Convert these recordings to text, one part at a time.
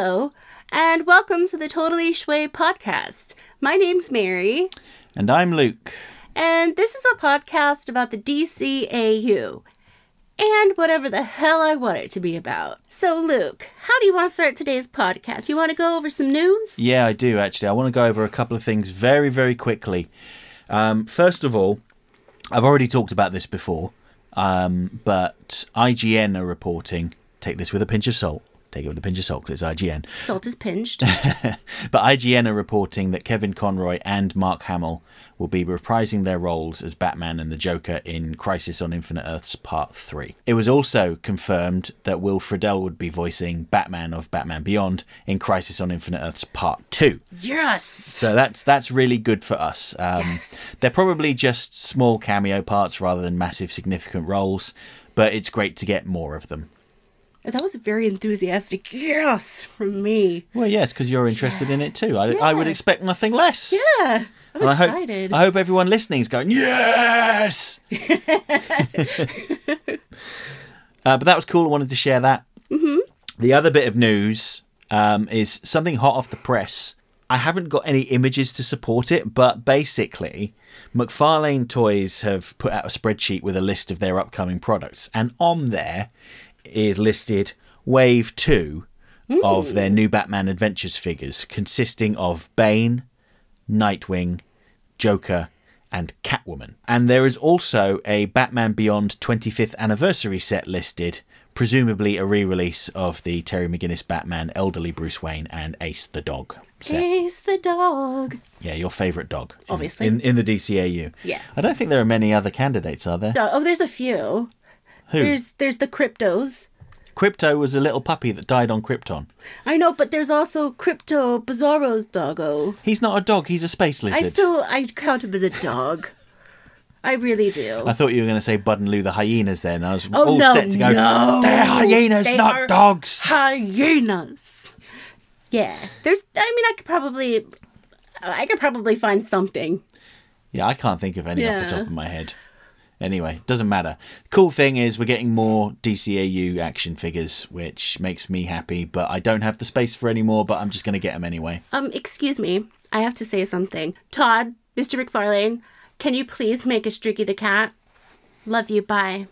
Hello, and welcome to the Totally Schway podcast. My name's Mary. And I'm Luke. And this is a podcast about the DCAU. And whatever the hell I want it to be about. So, Luke, how do you want to start today's podcast? You want to go over some news? Yeah, I do, actually. I want to go over a couple of things very, very quickly. First of all, I've already talked about this before, but IGN are reporting, take this with a pinch of salt. Take it with a pinch of salt because it's IGN. Salt is pinched. But IGN are reporting that Kevin Conroy and Mark Hamill will be reprising their roles as Batman and the Joker in Crisis on Infinite Earths Part 3. It was also confirmed that Will Friedle would be voicing Batman of Batman Beyond in Crisis on Infinite Earths Part 2. Yes! So that's really good for us. Yes. They're probably just small cameo parts rather than massive significant roles, but it's great to get more of them. That was a very enthusiastic yes from me. Well, yes, because you're interested in it too. I would expect nothing less. Yeah, I'm excited. I hope everyone listening is going, yes! But that was cool. I wanted to share that. Mm-hmm. The other bit of news is something hot off the press. I haven't got any images to support it, but basically, McFarlane Toys have put out a spreadsheet with a list of their upcoming products. And on there is listed Wave 2 of their new Batman Adventures figures, consisting of Bane, Nightwing, Joker, and Catwoman. And there is also a Batman Beyond 25th anniversary set listed, presumably a re-release of the Terry McGinnis Batman, Elderly Bruce Wayne, and Ace the Dog set. Ace the Dog. Yeah, your favourite dog. Obviously. In the DCAU. Yeah. I don't think there are many other candidates, are there? Oh, there's a few. Who? There's the Cryptos. Crypto was a little puppy that died on Krypton. I know, but there's also Crypto Bizarro's doggo. He's not a dog, he's a space lizard. I count him as a dog. I really do. I thought you were going to say Bud and Lou the hyenas then. I was set to go, they're hyenas, not dogs. Hyenas. Yeah. I could probably find something. Yeah, I can't think of any off the top of my head. Anyway, doesn't matter. Cool thing is we're getting more DCAU action figures, which makes me happy, but I don't have the space for any more, but I'm just going to get them anyway. Excuse me. I have to say something. Todd, Mr. McFarlane, can you please make a Streaky the Cat? Love you, bye.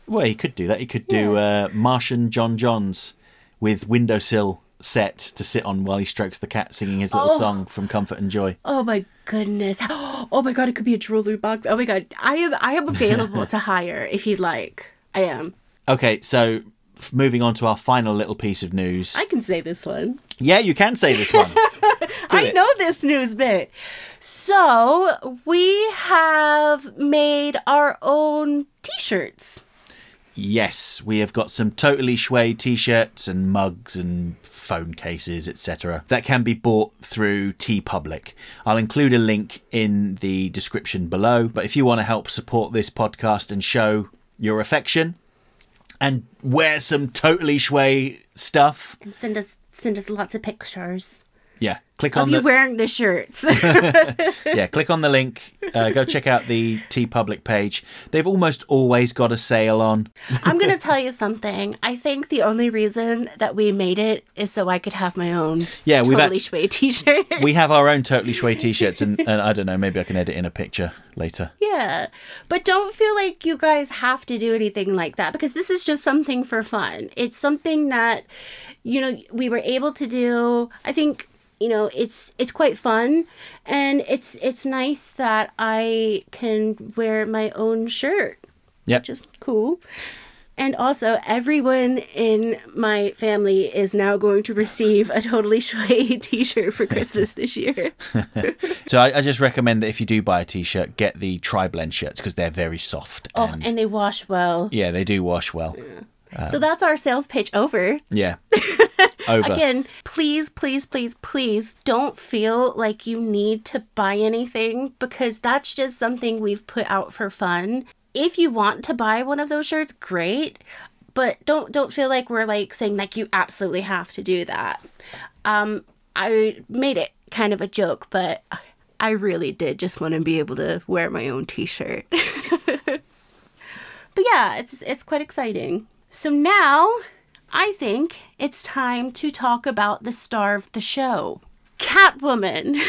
Well, he could do that. He could do Martian John Johns with windowsill set to sit on while he strokes the cat singing his little song from Comfort and Joy. Oh my goodness. Oh my god, it could be a jewelry box. Oh my god. I am available to hire if you'd like. I am. Okay, so moving on to our final little piece of news. I can say this one. Yeah, you can say this one. I know this news bit. So, we have made our own t-shirts. Yes, we have got some Totally Schway t-shirts and mugs and phone cases, etc. that can be bought through TeePublic. I'll include a link in the description below, but if you want to help support this podcast and show your affection and wear some Totally Schway stuff, and send us lots of pictures. Yeah, click of on you wearing the shirts. Yeah, click on the link. Go check out the TeePublic page. They've almost always got a sale on. I'm going to tell you something. I think the only reason that we made it is so I could have my own Totally Schway t-shirt. We have our own Totally Schway t-shirts, and I don't know, maybe I can edit in a picture later. Yeah, but don't feel like you guys have to do anything like that, because this is just something for fun. It's something that, we were able to do. I think, it's quite fun, and it's nice that I can wear my own shirt. Yep. Which is cool. And also, everyone in my family is now going to receive a Totally Schway t-shirt for Christmas this year. So I just recommend that if you do buy a t-shirt, get the tri-blend shirts, because they're very soft. And they wash well. Yeah, they do wash well. Yeah. So that's our sales pitch over. Yeah. Over. Again, please, please, please, please don't feel like you need to buy anything, because that's just something we've put out for fun. If you want to buy one of those shirts, great. But don't feel like we're saying you absolutely have to do that. I made it kind of a joke, but I really did just want to be able to wear my own t-shirt. But yeah, it's quite exciting. So now I think it's time to talk about the star of the show, Catwoman.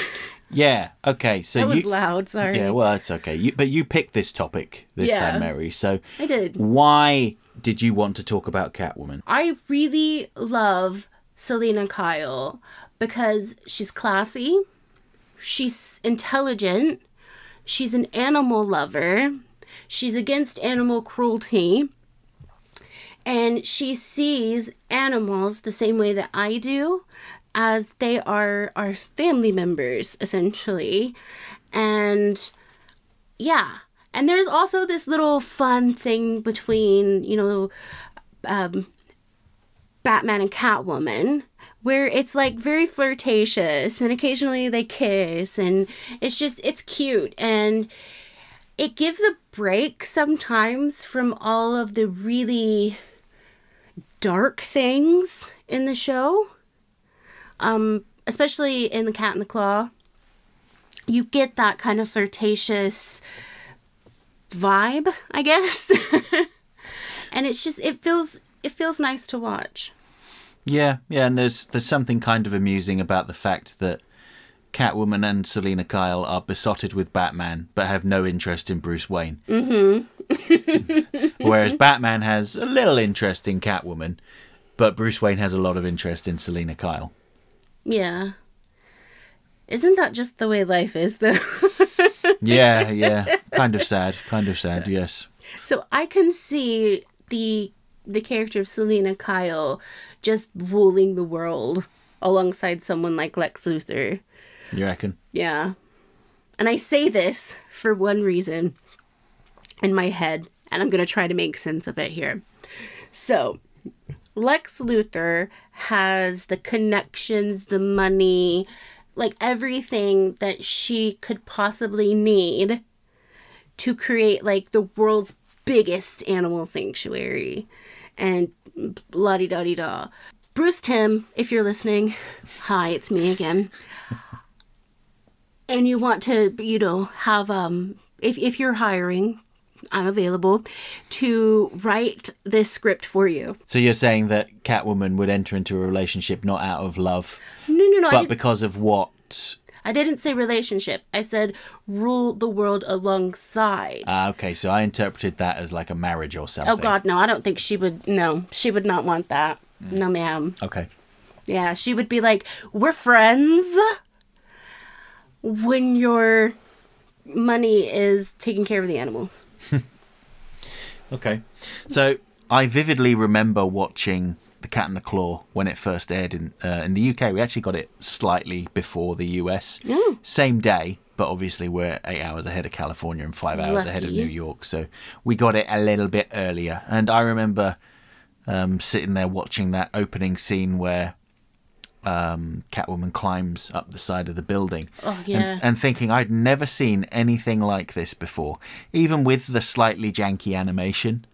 Yeah, okay. So That was loud, sorry. Yeah, well, it's okay. But you picked this topic this time, Mary. So I did. Why did you want to talk about Catwoman? I really love Selina Kyle because she's classy, she's intelligent, she's an animal lover, she's against animal cruelty, and she sees animals the same way that I do, as they are our family members, essentially. And yeah. And there's also this little fun thing between, Batman and Catwoman, where it's like very flirtatious and occasionally they kiss, and it's cute. And it gives a break sometimes from all of the really dark things in the show. Especially in The Cat and the Claw, you get that kind of flirtatious vibe, I guess. And it's just, it feels nice to watch. Yeah, and there's something kind of amusing about the fact that Catwoman and Selina Kyle are besotted with Batman, but have no interest in Bruce Wayne. Mm-hmm. Whereas Batman has a little interest in Catwoman, but Bruce Wayne has a lot of interest in Selina Kyle. Yeah. Isn't that just the way life is, though? Yeah. Kind of sad, yes. So I can see the character of Selina Kyle just ruling the world alongside someone like Lex Luthor. You reckon? Yeah. And I say this for one reason in my head, and I'm going to try to make sense of it here. So, Lex Luthor has the connections, the money, like everything that she could possibly need to create like the world's biggest animal sanctuary. And la-di-da-di-da. Bruce Timm, if you're listening, hi, it's me again. And you want to, have, if you're hiring, I'm available to write this script for you. So you're saying that Catwoman would enter into a relationship not out of love, no, but because of what? I didn't say relationship. I said rule the world alongside. Okay, so I interpreted that as like a marriage or something. Oh, God, no. I don't think she would. No, she would not want that. No, ma'am. Okay. Yeah, she would be like, we're friends when your money is taking care of the animals. Okay. So I vividly remember watching The Cat and the Claw when it first aired in the UK. We actually got it slightly before the US. Same day, but obviously we're 8 hours ahead of California and 5 hours ahead of New York. So we got it a little bit earlier. And I remember sitting there watching that opening scene where Catwoman climbs up the side of the building. Oh, yeah. And thinking I'd never seen anything like this before. Even with the slightly janky animation.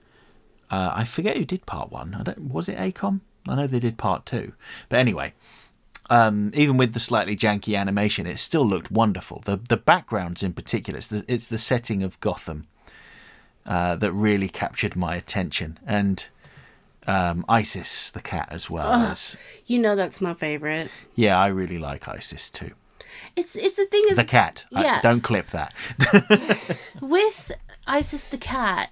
I forget who did part one. Was it ACOM? I know they did part two. But anyway, even with the slightly janky animation, it still looked wonderful. The backgrounds in particular, it's the setting of Gotham that really captured my attention. And Isis, the cat, as well. That's my favorite. Yeah, I really like Isis too. It's the thing is... The cat. Yeah. Don't clip that. With Isis the cat...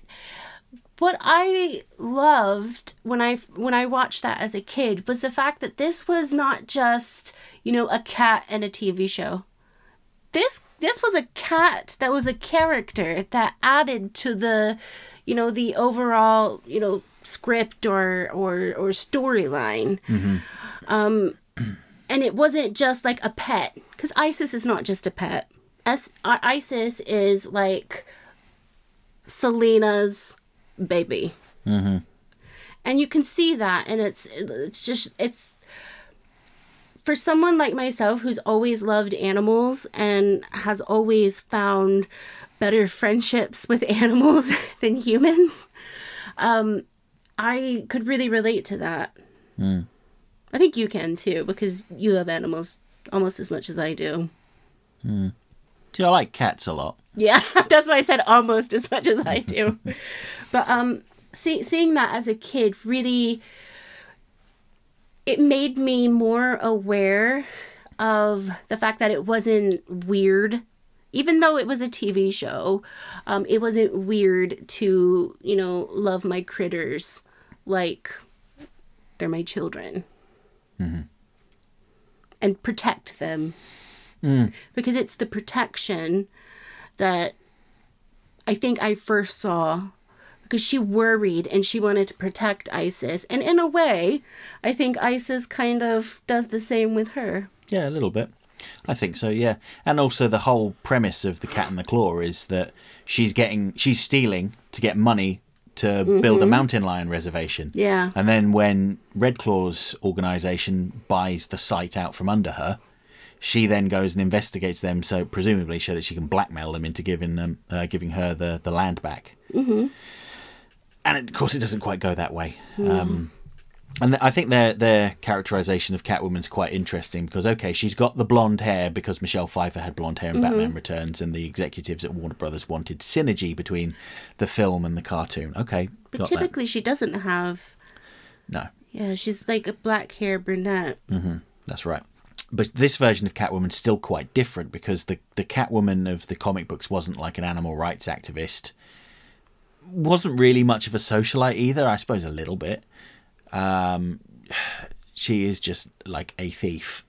What I loved when I watched that as a kid was the fact that this was not just, a cat and a TV show. This was a cat that was a character that added to the, the overall, script or storyline. Mm-hmm. And it wasn't just like a pet, because Isis is not just a pet. Isis is like Selina's baby. Mm-hmm. And you can see that, and it's for someone like myself who's always loved animals and has always found better friendships with animals than humans, I could really relate to that. I think you can too, because you love animals almost as much as I do. See, I like cats a lot. Yeah, that's why I said almost as much as I do. But seeing that as a kid really it made me more aware of the fact that it wasn't weird. Even though it was a TV show, it wasn't weird to, love my critters like they're my children. Mm-hmm. And protect them. Because it's the protection that I think I first saw, because she worried and she wanted to protect Isis. And in a way, I think Isis kind of does the same with her. Yeah, a little bit. I think so, yeah. And also the whole premise of the Cat and the Claw is that she's stealing to get money to build a mountain lion reservation. Yeah. And then when Red Claw's organisation buys the site out from under her, she then goes and investigates them, so presumably so that she can blackmail them into giving her the land back. Mm-hmm. And of course, it doesn't quite go that way. Mm. And I think their characterization of Catwoman's quite interesting because, okay, she's got the blonde hair because Michelle Pfeiffer had blonde hair in Batman Returns, and the executives at Warner Brothers wanted synergy between the film and the cartoon. Okay, but typically she doesn't have. No. Yeah, she's like a black hair brunette. Mm-hmm. That's right. But this version of Catwoman's still quite different because the Catwoman of the comic books wasn't like an animal rights activist. Wasn't really much of a socialite either, I suppose a little bit. She is just like a thief.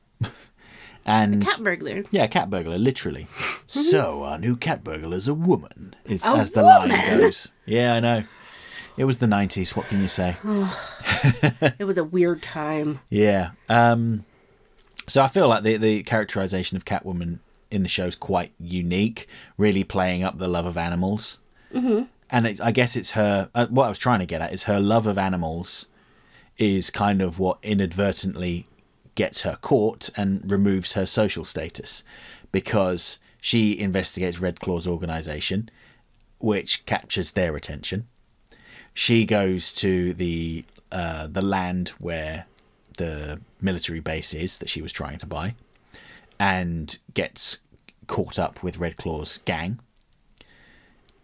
And a cat burglar. Yeah, a cat burglar, literally. So our new cat burglar's a woman, as the woman? line goes. Yeah, I know. It was the 90s, what can you say? It was a weird time. Yeah. So I feel like the characterization of Catwoman in the show is quite unique, really playing up the love of animals. Mm-hmm. And I guess it's her, what I was trying to get at is her love of animals is kind of what inadvertently gets her caught and removes her social status, because she investigates Red Claw's organization, which captures their attention. She goes to the land where the military base is that she was trying to buy, and gets caught up with Red Claw's gang.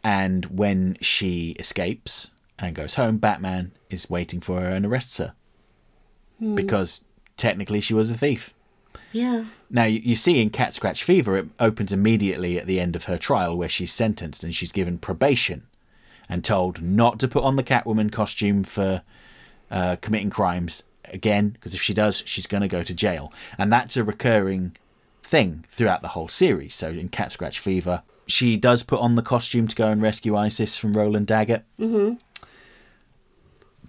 And when she escapes and goes home, Batman is waiting for her and arrests her. Because technically she was a thief. Yeah. Now, you see in Cat Scratch Fever, it opens immediately at the end of her trial where she's sentenced and she's given probation and told not to put on the Catwoman costume for committing crimes again, because if she does, she's going to go to jail. And that's a recurring thing throughout the whole series. So in Cat Scratch Fever, she does put on the costume to go and rescue Isis from Roland Daggett. Mm-hmm.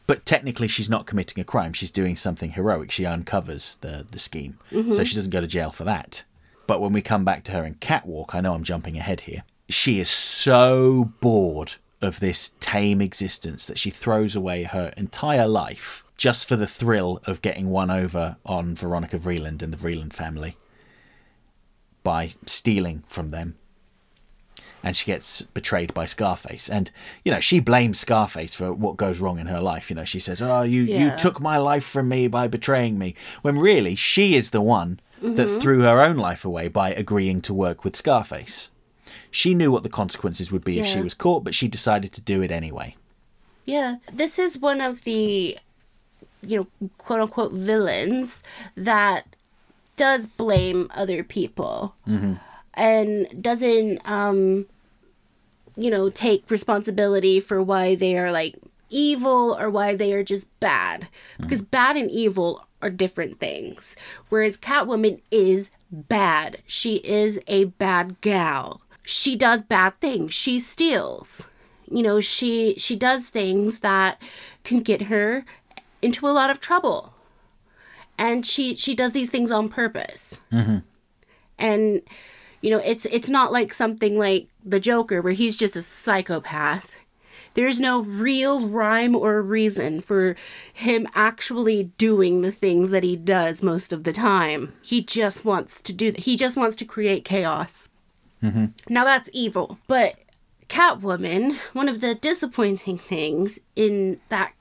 But technically, she's not committing a crime. She's doing something heroic. She uncovers the scheme. Mm-hmm. So she doesn't go to jail for that. But when we come back to her in Catwalk, I know I'm jumping ahead here, she is so bored of this tame existence that she throws away her entire life just for the thrill of getting one over on Veronica Vreeland and the Vreeland family by stealing from them. And she gets betrayed by Scarface. And, she blames Scarface for what goes wrong in her life. She says, you took my life from me by betraying me. When really, she is the one that threw her own life away by agreeing to work with Scarface. She knew what the consequences would be if she was caught, but she decided to do it anyway. Yeah. This is one of the, quote-unquote villains that does blame other people. Mm-hmm. And doesn't, take responsibility for why they are, evil or why they are just bad. Because bad and evil are different things. Whereas Catwoman is bad. She is a bad gal. She does bad things. She steals. She does things that can get her into a lot of trouble. And she does these things on purpose. Mm-hmm. And... it's not like something like the Joker where he's just a psychopath. There's no real rhyme or reason for him actually doing the things that he does most of the time. He just wants to create chaos. Mm-hmm. Now that's evil. But Catwoman, one of the disappointing things in that,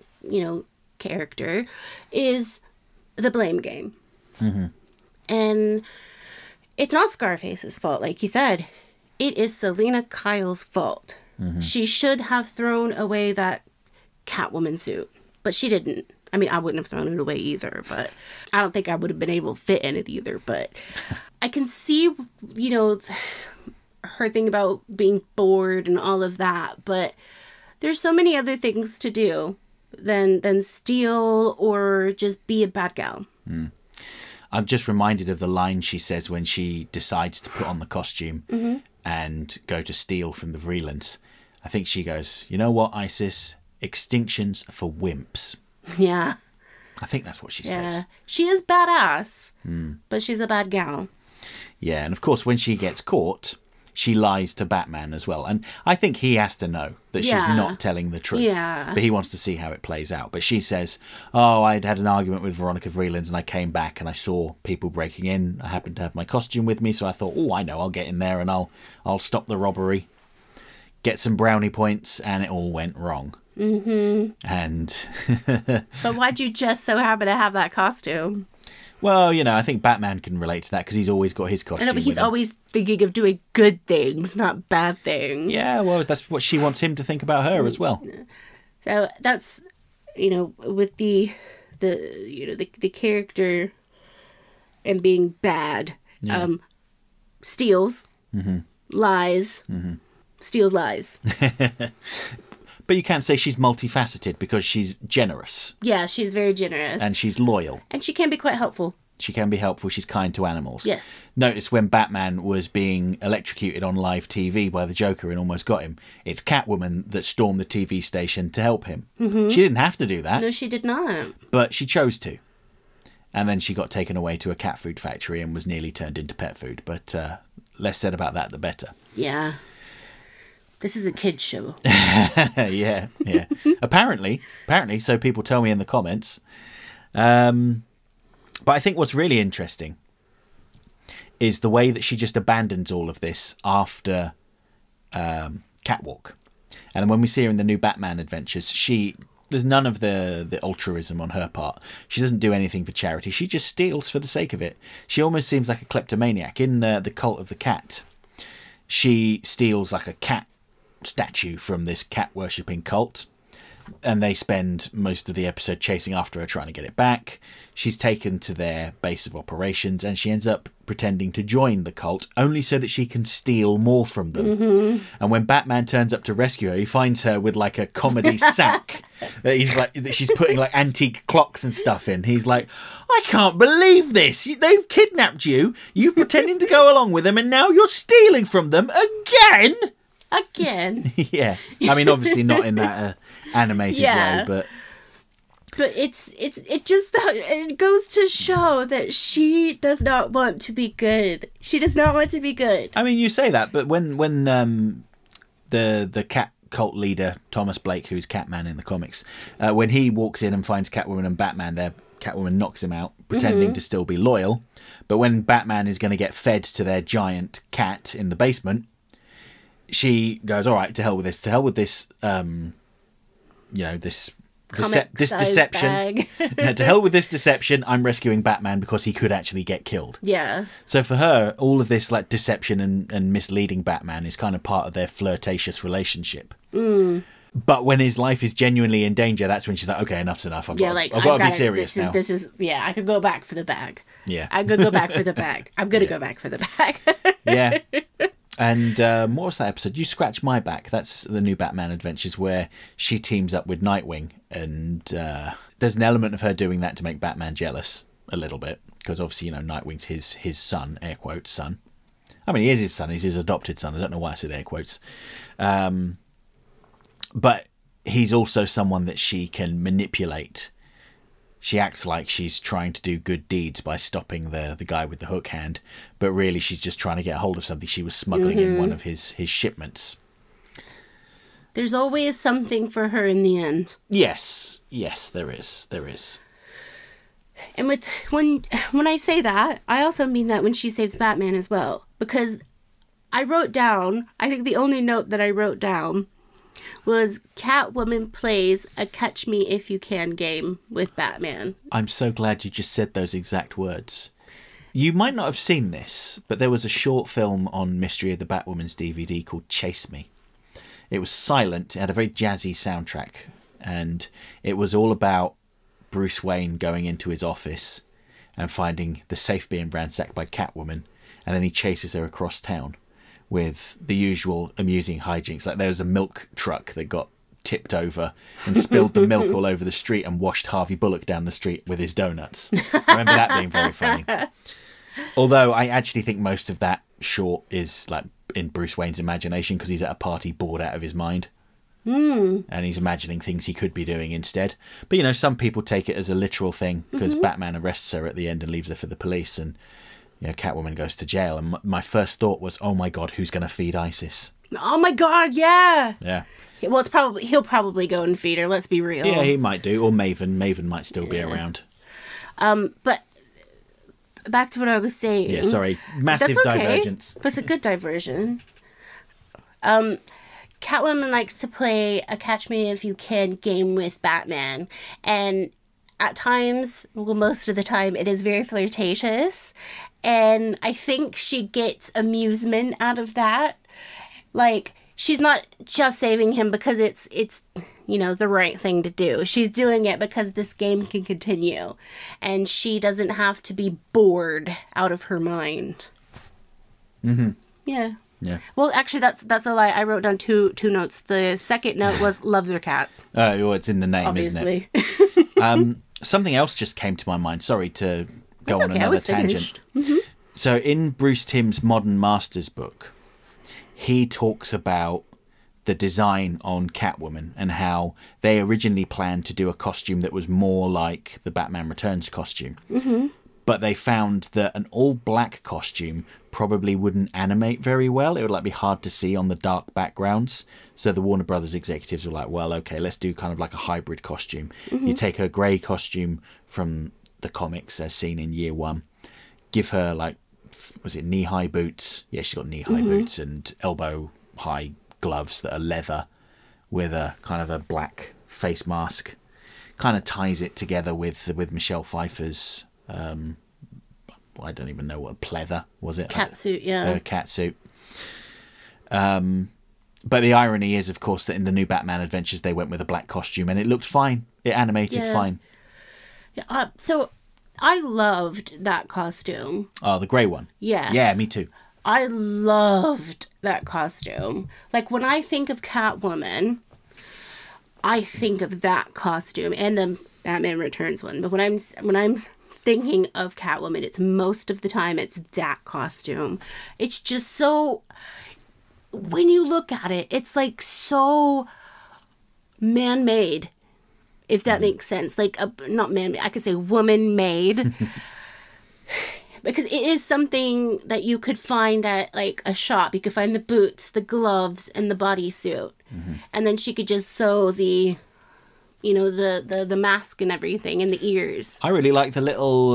character is the blame game. Mm-hmm. And... it's not Scarface's fault, like you said. It is Selina Kyle's fault. Mm-hmm. She should have thrown away that Catwoman suit, but she didn't. I mean, I wouldn't have thrown it away either, but I don't think I would have been able to fit in it either. But I can see, you know, her thing about being bored and all of that. But there's so many other things to do than steal or just be a bad gal. I'm just reminded of the line she says when she decides to put on the costume and go to steal from the Vreelands. I think she goes, you know what, Isis? Extinctions for wimps. Yeah. I think that's what she says. She is badass, but she's a bad gal. Yeah, and of course, when she gets caught, she lies to Batman as well. And I think he has to know that she's not telling the truth. Yeah. But he wants to see how it plays out. But she says, oh, I'd had an argument with Veronica Vreeland and I came back and I saw people breaking in. I happened to have my costume with me, so I thought, oh, I know, I'll get in there and I'll stop the robbery, get some brownie points, and it all went wrong. And but why'd you just so happen to have that costume? Well, you know, I think Batman can relate to that because he's always got his costume. I know, but he's always thinking of doing good things, not bad things. Yeah, well, that's what she wants him to think about her as well. So that's, you know, with the character and being bad, steals, lies, steals, lies. But you can't say she's multifaceted because she's generous. Yeah, she's very generous. And she's loyal. And she can be quite helpful. She can be helpful. She's kind to animals. Yes. Notice when Batman was being electrocuted on live TV by the Joker and almost got him, it's Catwoman that stormed the TV station to help him. She didn't have to do that. No, she did not. But she chose to. And then she got taken away to a cat food factory and was nearly turned into pet food. But less said about that, the better. Yeah. This is a kid's show. yeah. Apparently, so people tell me in the comments. But I think what's really interesting is the way that she just abandons all of this after Catwalk. And when we see her in the new Batman adventures, there's none of the altruism on her part. She doesn't do anything for charity. She just steals for the sake of it. She almost seems like a kleptomaniac. In the Cult of the Cat, she steals like a cat statue from this cat worshipping cult, and they spend most of the episode chasing after her, trying to get it back. She's taken to their base of operations and she ends up pretending to join the cult only so that she can steal more from them. And when Batman turns up to rescue her, he finds her with like a comedy sack that she's putting like antique clocks and stuff in. He's like, I can't believe this, they've kidnapped you, you're pretending to go along with them, and now you're stealing from them again. Yeah, I mean, obviously not in that animated way, but it goes to show that she does not want to be good. She does not want to be good. I mean, you say that, but when the cat cult leader Thomas Blake, who's Catman in the comics, when he walks in and finds Catwoman and Batman there, Catwoman knocks him out, pretending to still be loyal. But when Batman is going to get fed to their giant cat in the basement, she goes, all right, to hell with this, this deception. To hell with this deception, I'm rescuing Batman because he could actually get killed. Yeah. So for her, all of this like deception and misleading Batman is kind of part of their flirtatious relationship. But when his life is genuinely in danger, that's when she's like, okay, enough's enough. I've got to be serious now. I could go back for the bag. Yeah. I could go back for the bag. I'm going to go back for the bag. Yeah. And what was that episode? You Scratch My Back. That's the new Batman Adventures where she teams up with Nightwing. And there's an element of her doing that to make Batman jealous a little bit. Because obviously, you know, Nightwing's his son, air quotes, son. I mean, he is his son. He's his adopted son. I don't know why I said air quotes. But he's also someone that she can manipulate. She acts like she's trying to do good deeds by stopping the guy with the hook hand, but really she's just trying to get a hold of something she was smuggling in one of his shipments. There's always something for her in the end. Yes, there is. And when I say that, I also mean that when she saves Batman as well. Because I wrote down, I think the only note that I wrote down was Catwoman plays a catch me if you can game with Batman. I'm so glad you just said those exact words. You might not have seen this, but there was a short film on Mystery of the Batwoman's DVD called Chase Me. It was silent, it had a very jazzy soundtrack, and it was all about Bruce Wayne going into his office and finding the safe being ransacked by Catwoman, and then he chases her across town with the usual amusing hijinks. Like there was a milk truck that got tipped over and spilled the milk all over the street and washed Harvey Bullock down the street with his donuts. I remember that being very funny. Although I actually think most of that short is like in Bruce Wayne's imagination, because he's at a party bored out of his mind. And he's imagining things he could be doing instead. But, you know, some people take it as a literal thing, because Batman arrests her at the end and leaves her for the police, and, you know, Catwoman goes to jail. And my first thought was, oh my God, who's going to feed ISIS? Oh my God, yeah. Yeah. Well, he'll probably go and feed her, let's be real. Yeah, he might do. Or Maven. Maven might still be around. But back to what I was saying. Yeah, sorry. Massive divergence. But it's a good diversion. Catwoman likes to play a catch me if you can game with Batman. And at times, well, most of the time, it is very flirtatious. And I think she gets amusement out of that. Like, she's not just saving him because it's you know, the right thing to do. She's doing it because this game can continue. And she doesn't have to be bored out of her mind. Yeah. Yeah. Well, actually, that's a lie. I wrote down two notes. The second note was loves her cats. Oh, well, it's in the name, Obviously. isn't it? Something else just came to my mind. Sorry to go on another tangent. So in Bruce Timm's Modern Masters book, he talks about the design on Catwoman and how they originally planned to do a costume that was more like the Batman Returns costume. But they found that an all-black costume probably wouldn't animate very well. It would like be hard to see on the dark backgrounds. So the Warner Brothers executives were like, well, okay, let's do kind of like a hybrid costume. You take her grey costume from the comics as seen in Year One, give her like, was it knee-high boots? Yeah, she's got knee-high boots and elbow-high gloves that are leather with a kind of a black face mask. Kind of ties it together with Michelle Pfeiffer's... I don't even know what, pleather was it? Catsuit, yeah. Catsuit. But the irony is, of course, that in the new Batman Adventures they went with a black costume and it looked fine. It animated fine. Yeah, so I loved that costume. Oh, the grey one? Yeah. Yeah, me too. I loved that costume. Like, when I think of Catwoman, I think of that costume and the Batman Returns one. But when I'm thinking of Catwoman, it's most of the time it's that costume. It's just so, when you look at it, it's like so man-made, if that makes sense. Like, not man-made, I could say woman-made. Because it is something that you could find at like a shop. You could find the boots, the gloves, and the bodysuit. And then she could just sew the, you know, the mask and everything, and the ears. I really like the little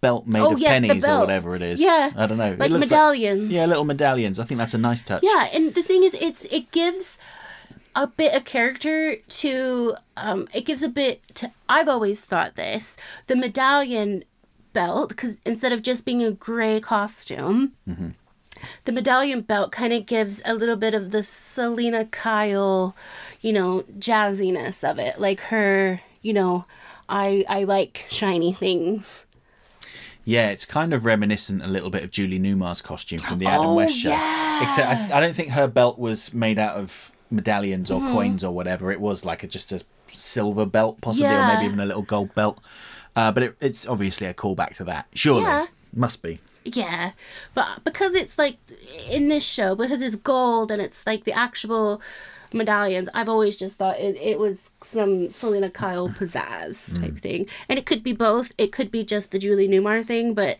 belt made of pennies or whatever it is. Yeah. I don't know. Like medallions. Yeah, little medallions. I think that's a nice touch. Yeah, and the thing is, it gives a bit of character to, I've always thought this, the medallion belt, because instead of just being a grey costume, the medallion belt kind of gives a little bit of the Selina Kyle, you know, jazziness of it. Like her, you know, I like shiny things. Yeah, it's kind of reminiscent a little bit of Julie Newmar's costume from the Adam West show. Yeah. Except I don't think her belt was made out of medallions or coins or whatever. It was like just a silver belt, possibly, or maybe even a little gold belt. But it's obviously a callback to that. Surely. Yeah. Must be. Yeah. But because it's like, in this show, because it's gold and it's like the actual medallions, I've always just thought it was some Selina Kyle pizzazz type thing. And it could be both. It could be just the Julie Newmar thing, but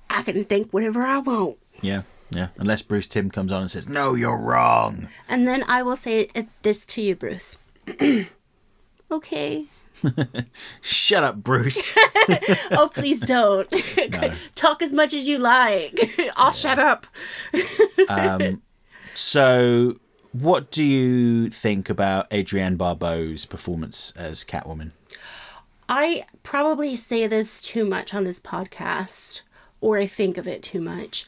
I can think whatever I want. Yeah. Yeah. Unless Bruce Timm comes on and says, no, you're wrong. And then I will say this to you, Bruce. Okay. Shut up, Bruce. Oh, please don't. No. Talk as much as you like. I'll shut up. So, what do you think about Adrienne Barbeau's performance as Catwoman? I probably say this too much on this podcast, or I think of it too much.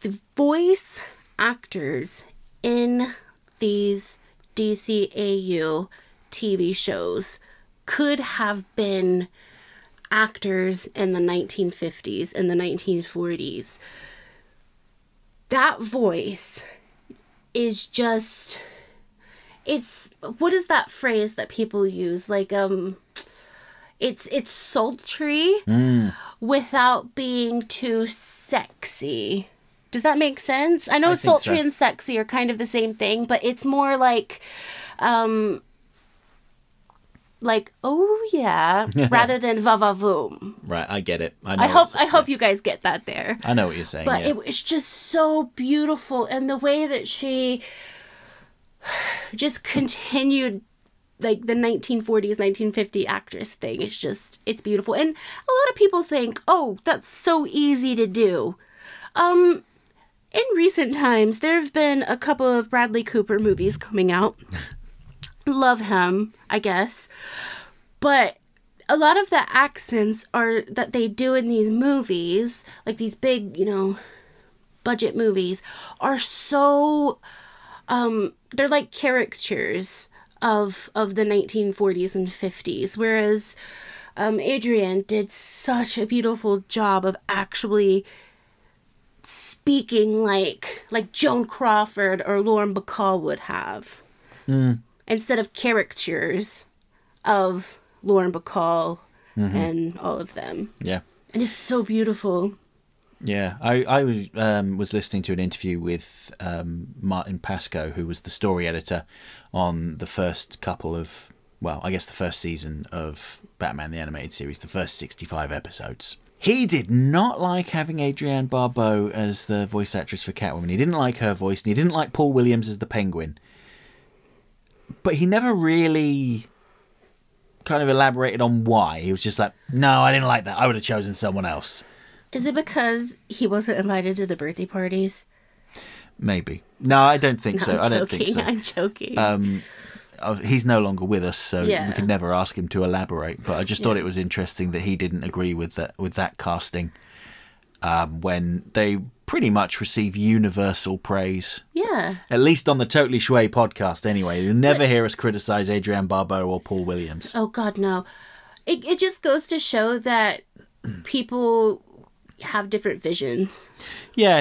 The voice actors in these DCAU TV shows could have been actors in the 1950s and the 1940s. That voice is just, it's, what is that phrase that people use? Like, it's sultry without being too sexy. Does that make sense? I know sultry and sexy are kind of the same thing, but it's more like, oh yeah, rather than va-va-voom. Right, I get it. I hope you guys get that there. I know what you're saying. But it was just so beautiful, and the way that she just continued, like, the 1940s, 1950 actress thing. It's beautiful. And a lot of people think, oh, that's so easy to do. In recent times, there have been a couple of Bradley Cooper movies coming out. Love him, I guess. But a lot of the accents that they do in these movies, like these big, budget movies, are so, they're like caricatures of the 1940s and 50s. Whereas Adrienne did such a beautiful job of actually speaking like Joan Crawford or Lauren Bacall would have. Instead of caricatures of Lauren Bacall and all of them. Yeah. And it's so beautiful. Yeah. I was listening to an interview with Martin Pascoe, who was the story editor on the first couple of, well, I guess the first season of Batman the Animated Series, the first 65 episodes. He did not like having Adrienne Barbeau as the voice actress for Catwoman. He didn't like her voice, and he didn't like Paul Williams as the Penguin. But he never really kind of elaborated on why. He was just like, no, I didn't like that. I would have chosen someone else. Is it because he wasn't invited to the birthday parties? Maybe. No, I don't think so. I don't think so. I'm joking. He's no longer with us, so we could never ask him to elaborate. But I just thought it was interesting that he didn't agree with that casting when they pretty much receive universal praise. Yeah. At least on the Totally Schway podcast, anyway. You'll never hear us criticize Adrienne Barbeau or Paul Williams. Oh, God, no. It just goes to show that people have different visions. Yeah.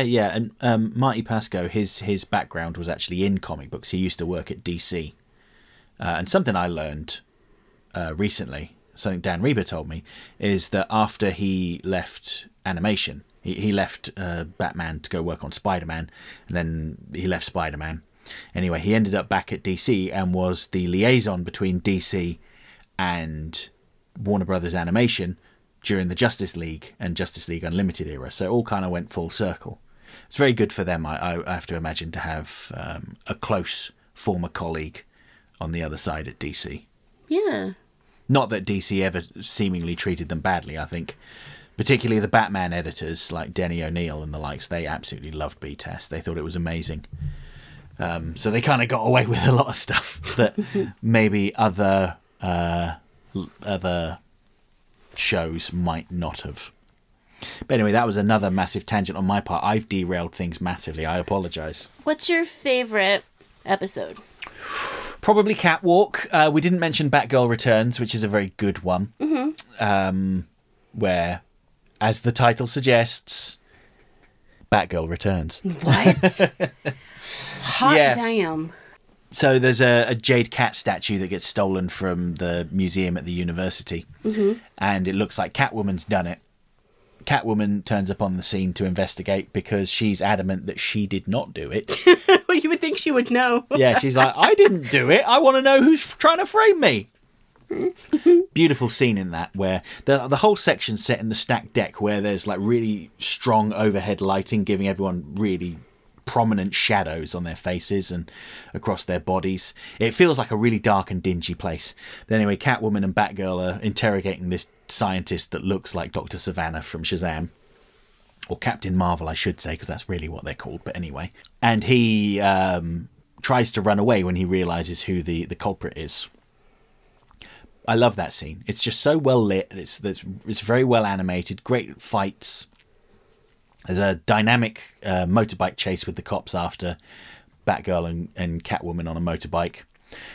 And Marty Pascoe, his background was actually in comic books. He used to work at DC. And something I learned recently, something Dan Reba told me, is that after he left animation, he left Batman to go work on Spider-Man, and then he left Spider-Man. Anyway, he ended up back at DC and was the liaison between DC and Warner Brothers Animation during the Justice League and Justice League Unlimited era. So it all kind of went full circle. It's very good for them, I have to imagine, to have a close former colleague on the other side at DC. Yeah. Not that DC ever seemingly treated them badly, I think. Particularly the Batman editors, like Denny O'Neil and the likes, they absolutely loved B-Test. They thought it was amazing. So they kind of got away with a lot of stuff that maybe other shows might not have. But anyway, that was another massive tangent on my part. I've derailed things massively. I apologise. What's your favourite episode? Probably Catwalk. We didn't mention Batgirl Returns, which is a very good one. Where, as the title suggests, Batgirl returns. What? Hot damn. So there's a jade cat statue that gets stolen from the museum at the university. And it looks like Catwoman's done it. Catwoman turns up on the scene to investigate because she's adamant that she did not do it. Well, you would think she would know. Yeah, she's like, I didn't do it. I want to know who's trying to frame me. Beautiful scene in that, where the whole section's set in the stacked deck, where there's like really strong overhead lighting, giving everyone really prominent shadows on their faces and across their bodies. It feels like a really dark and dingy place. But anyway, Catwoman and Batgirl are interrogating this scientist that looks like Dr. Savannah from Shazam. Or Captain Marvel, I should say, because that's really what they're called. But anyway. And he tries to run away when he realises who the culprit is. I love that scene. It's just so well lit. It's very well animated. Great fights. There's a dynamic motorbike chase with the cops after Batgirl and Catwoman on a motorbike.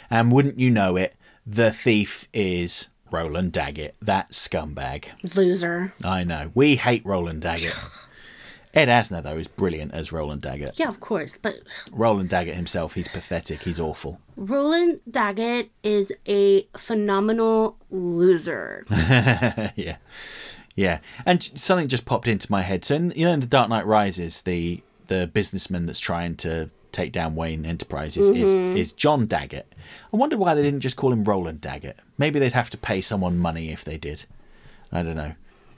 And wouldn't you know it, the thief is Roland Daggett, that scumbag. Loser. I know. We hate Roland Daggett. Ed Asner, though, is brilliant as Roland Daggett. Yeah, of course, but... Roland Daggett himself, he's pathetic. He's awful. Roland Daggett is a phenomenal loser. Yeah. Yeah. And something just popped into my head. So, in The Dark Knight Rises, the businessman that's trying to take down Wayne Enterprises is John Daggett. I wonder why they didn't just call him Roland Daggett. Maybe they'd have to pay someone money if they did. I don't know.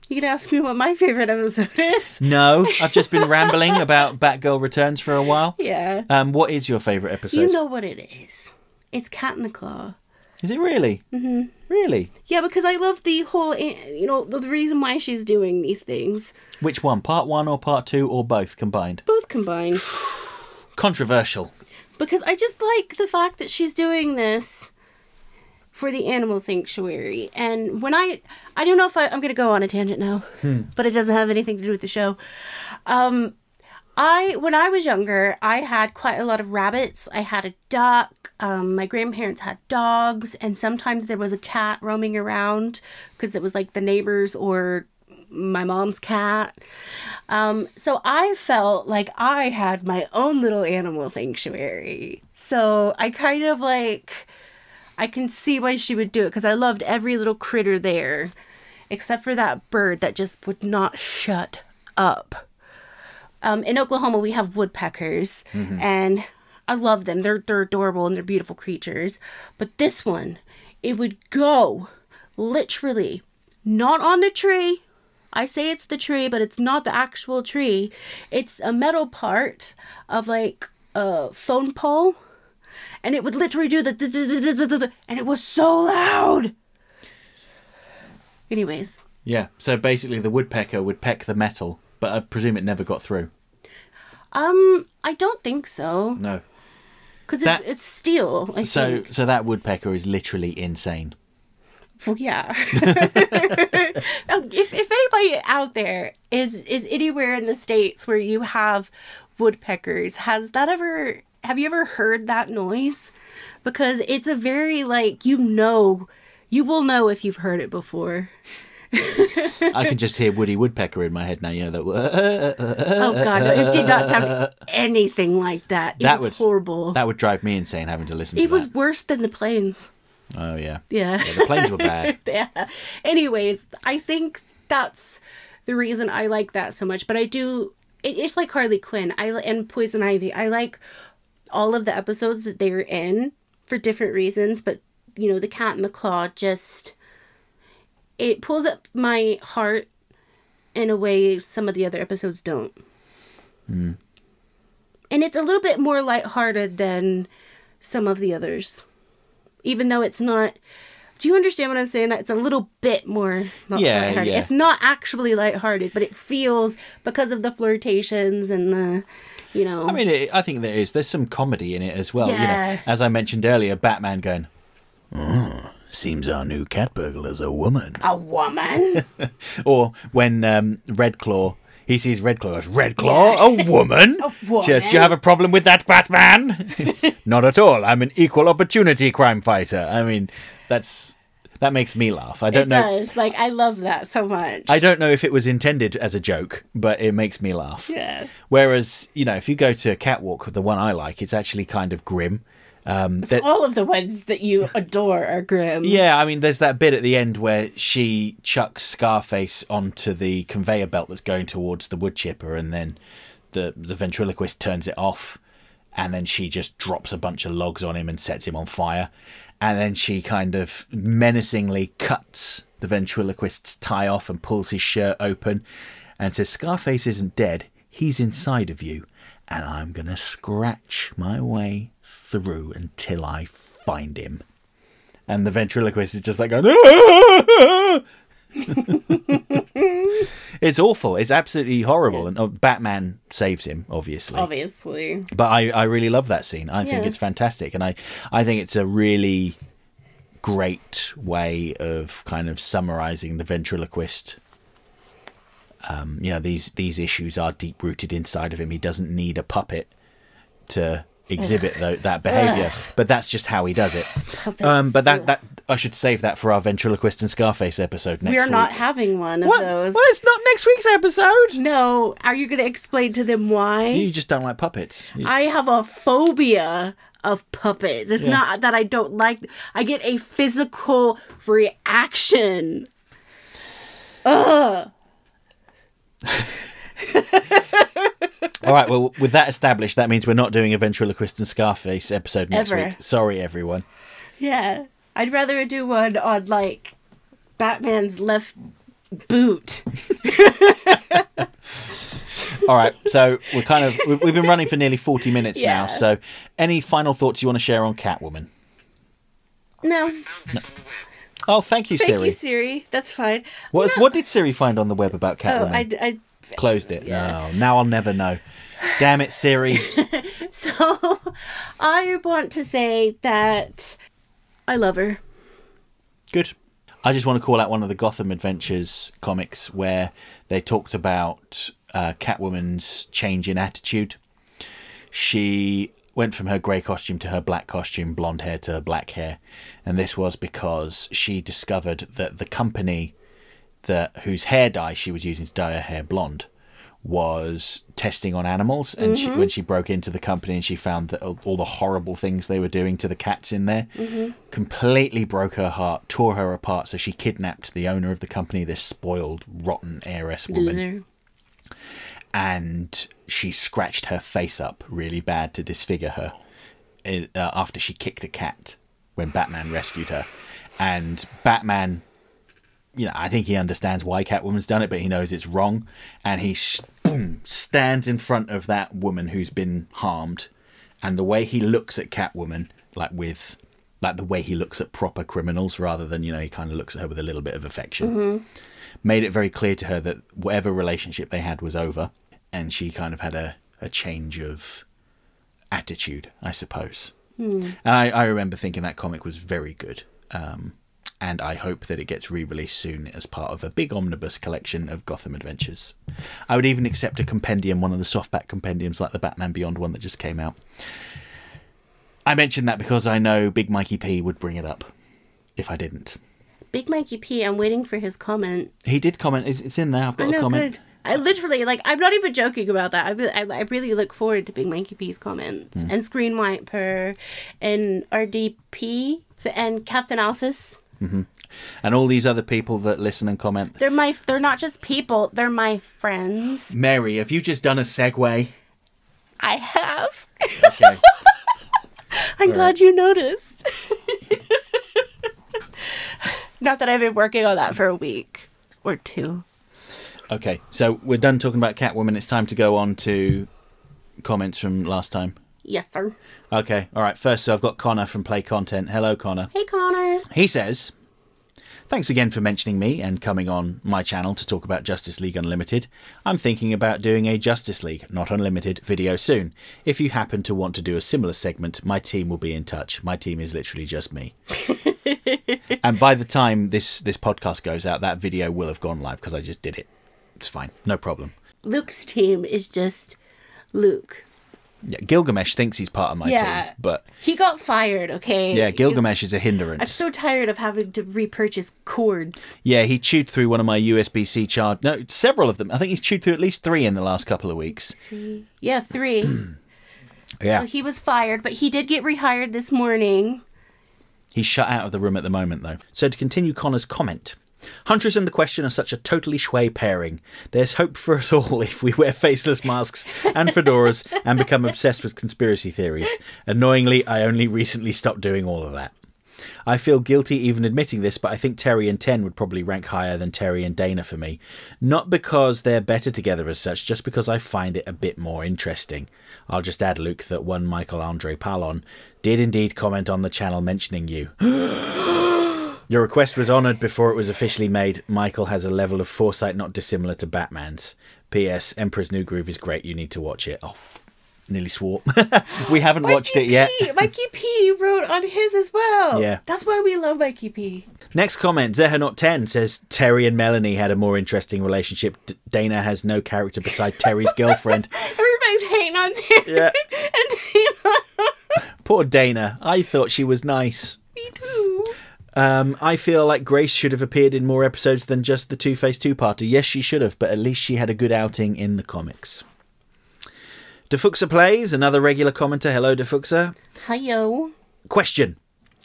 You can ask me what my favorite episode is. No, I've just been rambling about Batgirl Returns for a while. Yeah. What is your favourite episode? You know what it is. It's Cat in the Claw. Is it really? Mm-hmm. Really? Yeah, because I love the whole, the reason why she's doing these things. Which one? Part 1 or Part 2 or both combined? Both combined. Controversial. Because I just like the fact that she's doing this for the animal sanctuary. And when I don't know if I'm going to go on a tangent now, but it doesn't have anything to do with the show. When I was younger, I had quite a lot of rabbits. I had a duck. My grandparents had dogs. And sometimes there was a cat roaming around because it was like the neighbors or my mom's cat. So I felt like I had my own little animal sanctuary. So I kind of I can see why she would do it because I loved every little critter there, except for that bird that just would not shut up. In Oklahoma, we have woodpeckers, and I love them. They're adorable and they're beautiful creatures. But this one, it would go literally not on the tree. I say it's the tree, but it's not the actual tree. It's a metal part of a phone pole. And it would literally do the and it was so loud. Anyways. Yeah, so basically the woodpecker would peck the metal, but I presume it never got through. I don't think so. No. Because it's steel, I think. So that woodpecker is literally insane. Well, yeah. If anybody out there is anywhere in the States where you have woodpeckers, have you ever heard that noise? Because it's a very, you will know if you've heard it before. I can just hear Woody Woodpecker in my head now, that... Oh, God, no, it did not sound anything like that. It was horrible. That would drive me insane, having to listen to that. It was worse than the planes. Oh, yeah. Yeah. The planes were bad. Yeah. Anyways, I think that's the reason I like that so much. But I do... It's like Harley Quinn and Poison Ivy. I like all of the episodes that they're in for different reasons, but the Cat in the Claw it pulls up my heart in a way some of the other episodes don't. And it's a little bit more lighthearted than some of the others, even though it's not. Do you understand what I'm saying? That it's a little bit more lighthearted. Yeah. It's not actually lighthearted, but it feels because of the flirtations and the. I mean, I think there's some comedy in it as well. Yeah. As I mentioned earlier, Batman going, seems our new cat burglar's a woman. A woman? Or when Redclaw, he sees Redclaw, goes, Redclaw, a woman? A woman? Do you have a problem with that, Batman? Not at all. I'm an equal opportunity crime fighter. I mean, that makes me laugh. I don't know. It does. I love that so much. I don't know if it was intended as a joke, but it makes me laugh. Yeah. Whereas, if you go to Catwalk, the one I like, it's actually kind of grim. All of the ones that you adore are grim. Yeah, I mean, there's that bit at the end where she chucks Scarface onto the conveyor belt that's going towards the wood chipper, and then the ventriloquist turns it off, and then she just drops a bunch of logs on him and sets him on fire. And then she kind of menacingly cuts the ventriloquist's tie off and pulls his shirt open and says, Scarface isn't dead, he's inside of you, and I'm going to scratch my way through until I find him. And the ventriloquist is just going, ah! It's awful. It's absolutely horrible. And Batman saves him, obviously. But I really love that scene. I think it's fantastic. And I think it's a really great way of kind of summarizing the ventriloquist. These issues are deep rooted inside of him. He doesn't need a puppet to exhibit that behaviour. But that's just how he does it. But that I should save that for our ventriloquist and Scarface episode next week. We're not having one of those. Well, it's not next week's episode. No. Are you going to explain to them why? You just don't like puppets. I have a phobia of puppets. It's not that I don't like. I get a physical reaction. Ugh. All right, well, with that established, that means we're not doing a ventriloquist and Scarface episode next Ever. week. Sorry, everyone. Yeah. I'd rather do one on, like, Batman's left boot. All right, so we've been running for nearly 40 minutes now. So any final thoughts you want to share on Catwoman? No. Oh, thank you, Siri. Thank you, Siri. That's fine. What did Siri find on the web about Catwoman? Oh, I closed it. Yeah. No, now I'll never know. Damn it, Siri. So, I want to say that I love her. Good. I just want to call out one of the Gotham Adventures comics where they talked about Catwoman's change in attitude. She went from her grey costume to her black costume, blonde hair to black hair. And this was because she discovered that the company whose hair dye she was using to dye her hair blonde was testing on animals. And when she broke into the company and she found that all the horrible things they were doing to the cats in there completely broke her heart, tore her apart. So she kidnapped the owner of the company, this spoiled, rotten heiress woman. Loser. And she scratched her face up really bad to disfigure her after she kicked a cat when Batman rescued her. And Batman, I think he understands why Catwoman's done it, but he knows it's wrong. And he stands in front of that woman who's been harmed. And the way he looks at Catwoman, like the way he looks at proper criminals, rather than, he kind of looks at her with a little bit of affection, made it very clear to her that whatever relationship they had was over. And she kind of had a change of attitude, I suppose. And I remember thinking that comic was very good. And I hope that it gets re-released soon as part of a big omnibus collection of Gotham Adventures. I would even accept a compendium, one of the softback compendiums like the Batman Beyond one that just came out. I mentioned that because I know Big Mikey P would bring it up if I didn't. Big Mikey P, I'm waiting for his comment. He did comment. It's in there. I've got a comment. Good. I literally, I'm not even joking about that. I really look forward to Big Mikey P's comments. And Screen Wiper and RDP and Captain Alsis. And all these other people that listen and comment. They're not just people, they're my friends. Mary, have you just done a segue? I have. Okay. I'm glad you noticed. Not that I've been working on that for a week or two. Okay, so we're done talking about Catwoman. It's time to go on to comments from last time. Yes, sir. Okay, all right. First, so I've got Connor from Play Content. Hello, Connor. Hey, Connor. He says, thanks again for mentioning me and coming on my channel to talk about Justice League Unlimited. I'm thinking about doing a Justice League, not Unlimited, video soon. If you happen to want to do a similar segment, my team will be in touch. My team is literally just me. And by the time this podcast goes out, that video will have gone live because I just did it. It's fine. No problem. Luke's team is just Luke. Yeah, Gilgamesh thinks he's part of my team, but he got fired, okay? Yeah, Gilgamesh is a hindrance. I'm so tired of having to repurchase cords. Yeah, he chewed through one of my USB-C charge. No, several of them. I think he's chewed through at least 3 in the last couple of weeks. 3. Yeah, 3. Yeah. So he was fired, but he did get rehired this morning. He's shut out of the room at the moment, though. So to continue Connor's comment, Huntress and the Question are such a totally Schway pairing. There's hope for us all if we wear faceless masks and fedoras and become obsessed with conspiracy theories. Annoyingly, I only recently stopped doing all of that. I feel guilty even admitting this, but I think Terry and Ten would probably rank higher than Terry and Dana for me. Not because they're better together as such, just because I find it a bit more interesting. I'll just add, Luke, that one Michael Andre Palon did indeed comment on the channel mentioning you. Your request was honoured before it was officially made. Michael has a level of foresight not dissimilar to Batman's. P.S. Emperor's New Groove is great. You need to watch it. Oh, nearly swore. We haven't watched it yet. Mikey P wrote on his as well. Yeah. That's why we love Mikey P. Next comment, Zehanot10 says, Terry and Melanie had a more interesting relationship. Dana has no character beside Terry's girlfriend. Everybody's hating on Terry. Yeah. And Poor Dana. I thought she was nice. Me too. I feel like Grace should have appeared in more episodes than just the Two-Face two-parter. Yes, she should have, but at least she had a good outing in the comics. Defuxa Plays, another regular commenter. Hello, Defuxa. Hiyo. Question.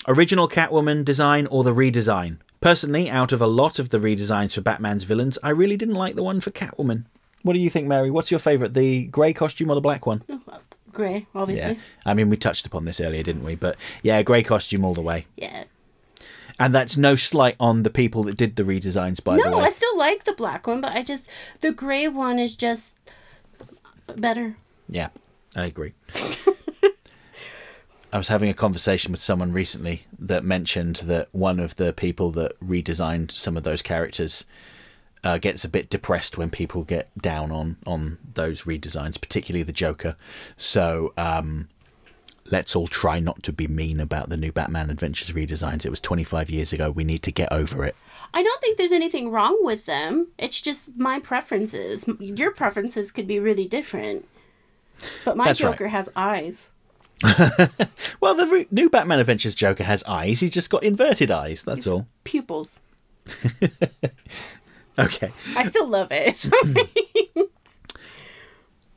Original Catwoman design or the redesign? Personally, out of a lot of the redesigns for Batman's villains, I really didn't like the one for Catwoman. What do you think, Mary? What's your favourite? The grey costume or the black one? Grey, obviously. Yeah. I mean, we touched upon this earlier, didn't we? But yeah, grey costume all the way. Yeah. And that's no slight on the people that did the redesigns, by the way. No, I still like the black one, but the grey one is just better. Yeah, I agree. I was having a conversation with someone recently that mentioned that one of the people that redesigned some of those characters gets a bit depressed when people get down on those redesigns, particularly the Joker. So let's all try not to be mean about the new Batman Adventures redesigns. It was 25 years ago. We need to get over it. I don't think there's anything wrong with them. It's just my preferences. Your preferences could be really different. But my That's Joker right. has eyes. Well, the new Batman Adventures Joker has eyes. He's just got inverted eyes. That's all. Pupils. Okay. I still love it.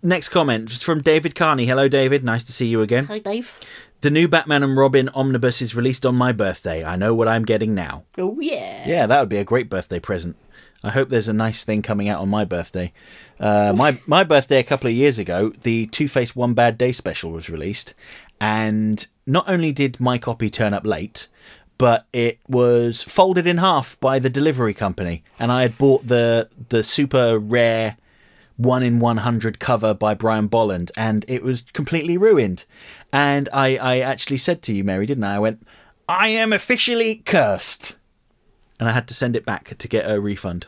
Next comment is from David Carney. Hello, David. Nice to see you again. Hi, Dave. The new Batman and Robin omnibus is released on my birthday. I know what I'm getting now. Oh, yeah. Yeah, that would be a great birthday present. I hope there's a nice thing coming out on my birthday. My birthday a couple of years ago, the Two-Face One Bad Day special was released. And not only did my copy turn up late, but it was folded in half by the delivery company. And I had bought the super rare 1 in 100 cover by Brian Bolland, and it was completely ruined. And I actually said to you, Mary, didn't I? I went, I am officially cursed. And I had to send it back to get a refund,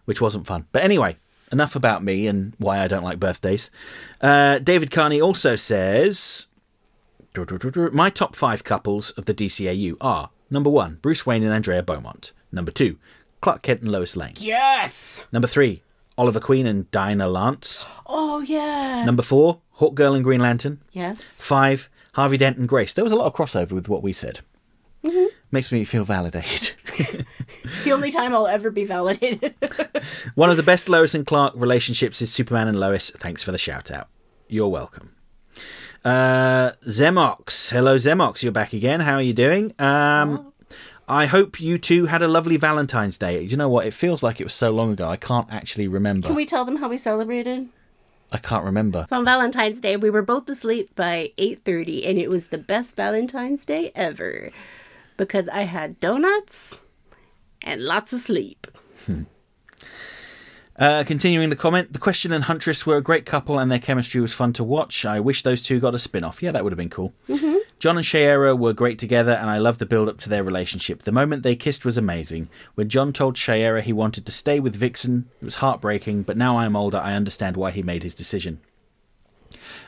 which wasn't fun. But anyway, enough about me and why I don't like birthdays. David Carney also says, my top 5 couples of the DCAU are, number 1, Bruce Wayne and Andrea Beaumont. Number 2, Clark Kent and Lois Lane. Yes! Number 3, Oliver Queen and Dinah Lance. Oh, yeah. Number 4, Hawkgirl and Green Lantern. Yes. 5, Harvey Dent and Grace. There was a lot of crossover with what we said. Mm-hmm. Makes me feel validated. The only time I'll ever be validated. One of the best Lois and Clark relationships is Superman and Lois. Thanks for the shout out. You're welcome. Zemox. Hello, Zemox. You're back again. How are you doing? I hope you two had a lovely Valentine's Day. You know what? It feels like it was so long ago. I can't actually remember. Can we tell them how we celebrated? I can't remember. So on Valentine's Day, we were both asleep by 8:30, and it was the best Valentine's Day ever. Because I had donuts and lots of sleep. Continuing the comment, the Question and Huntress were a great couple and their chemistry was fun to watch. I wish those two got a spin-off. Yeah, that would have been cool. Mm-hmm. John and Shayera were great together and I love the build-up to their relationship. The moment they kissed was amazing. When John told Shayera he wanted to stay with Vixen, it was heartbreaking, but now I'm older, I understand why he made his decision.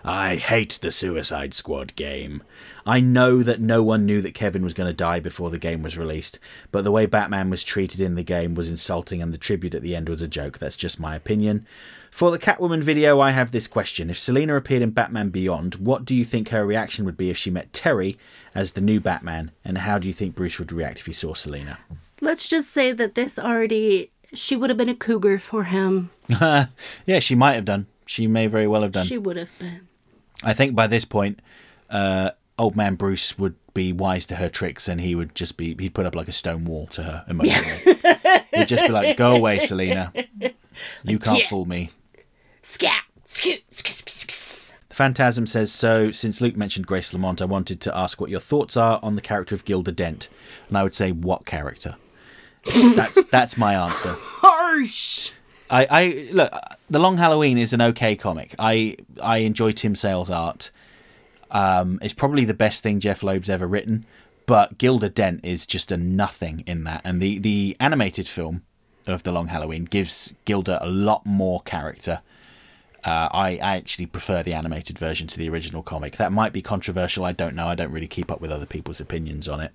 I hate the Suicide Squad game. I know that no one knew that Kevin was going to die before the game was released, but the way Batman was treated in the game was insulting and the tribute at the end was a joke. That's just my opinion. For the Catwoman video, I have this question. If Selina appeared in Batman Beyond, what do you think her reaction would be if she met Terry as the new Batman? And how do you think Bruce would react if he saw Selina? Let's just say that she would have been a cougar for him. Yeah, she might have done. She may very well have done. She would have been. I think by this point, old man Bruce would be wise to her tricks and he'd put up like a stone wall to her emotionally. He'd just be like, go away, Selina. You can't fool me. Scat. The Phantasm says, so since Luke mentioned Grace Lamont, I wanted to ask what your thoughts are on the character of Gilda Dent. And I would say, what character? That's my answer. Harsh. I look, The Long Halloween is an okay comic. I enjoy Tim Sale's art. It's probably the best thing Jeff Loeb's ever written, but Gilda Dent is just a nothing in that. And the animated film of The Long Halloween gives Gilda a lot more character. I actually prefer the animated version to the original comic. That might be controversial. I don't know. I don't really keep up with other people's opinions on it.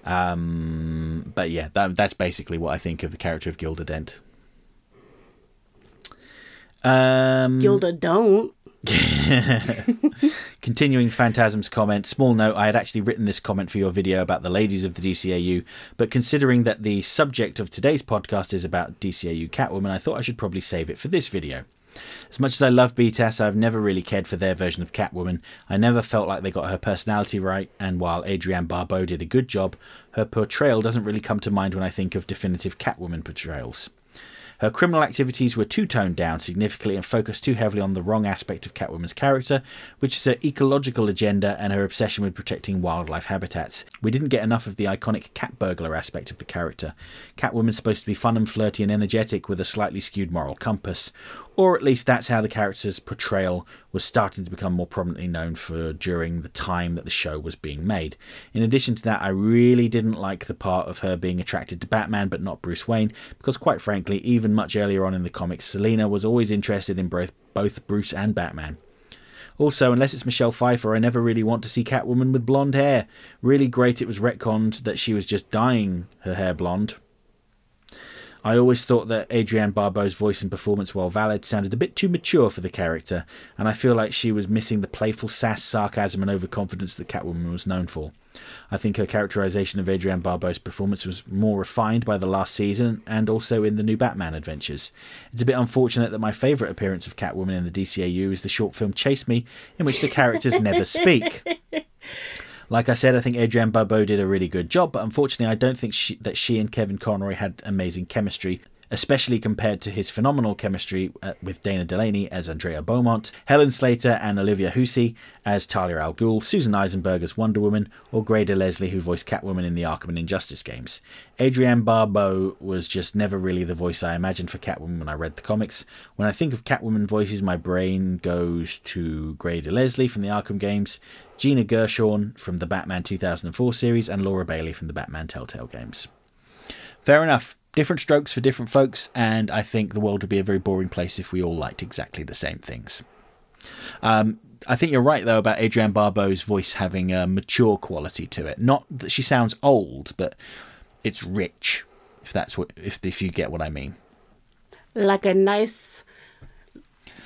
But yeah, that's basically what I think of the character of Gilda Dent. Gilda don't. Continuing Phantasm's comment, small note, I had actually written this comment for your video about the ladies of the DCAU, but considering that the subject of today's podcast is about DCAU Catwoman, I thought I should probably save it for this video. As much as I love BTAS, I've never really cared for their version of Catwoman. I never felt like they got her personality right, and while Adrienne Barbeau did a good job, her portrayal doesn't really come to mind when I think of definitive Catwoman portrayals. Her criminal activities were too toned down significantly and focused too heavily on the wrong aspect of Catwoman's character, which is her ecological agenda and her obsession with protecting wildlife habitats. We didn't get enough of the iconic cat burglar aspect of the character. Catwoman's supposed to be fun and flirty and energetic with a slightly skewed moral compass. Or at least that's how the character's portrayal was starting to become more prominently known for during the time that the show was being made. In addition to that, I really didn't like the part of her being attracted to Batman but not Bruce Wayne, because quite frankly, even much earlier on in the comics, Selina was always interested in both Bruce and Batman. Also, unless it's Michelle Pfeiffer, I never really want to see Catwoman with blonde hair. Really great it was retconned that she was just dyeing her hair blonde. I always thought that Adrienne Barbeau's voice and performance, while valid, sounded a bit too mature for the character, and I feel like she was missing the playful sass, sarcasm and overconfidence that Catwoman was known for. I think her characterization of Adrienne Barbeau's performance was more refined by the last season and also in the new Batman adventures. It's a bit unfortunate that my favourite appearance of Catwoman in the DCAU is the short film Chase Me, in which the characters never speak. Like I said, I think Adrienne Barbeau did a really good job, but unfortunately I don't think that she and Kevin Conroy had amazing chemistry, especially compared to his phenomenal chemistry with Dana Delaney as Andrea Beaumont, Helen Slater and Olivia Hussey as Talia al Ghul, Susan Eisenberg as Wonder Woman, or Grada Leslie, who voiced Catwoman in the Arkham and Injustice games. Adrienne Barbeau was just never really the voice I imagined for Catwoman when I read the comics. When I think of Catwoman voices, my brain goes to Grada Leslie from the Arkham games, Gina Gershon from the Batman 2004 series, and Laura Bailey from the Batman Telltale games. Fair enough. Different strokes for different folks, and I think the world would be a very boring place if we all liked exactly the same things. I think you're right, though, about Adrienne Barbeau's voice having a mature quality to it. Not that she sounds old, but it's rich, if you get what I mean. Like a nice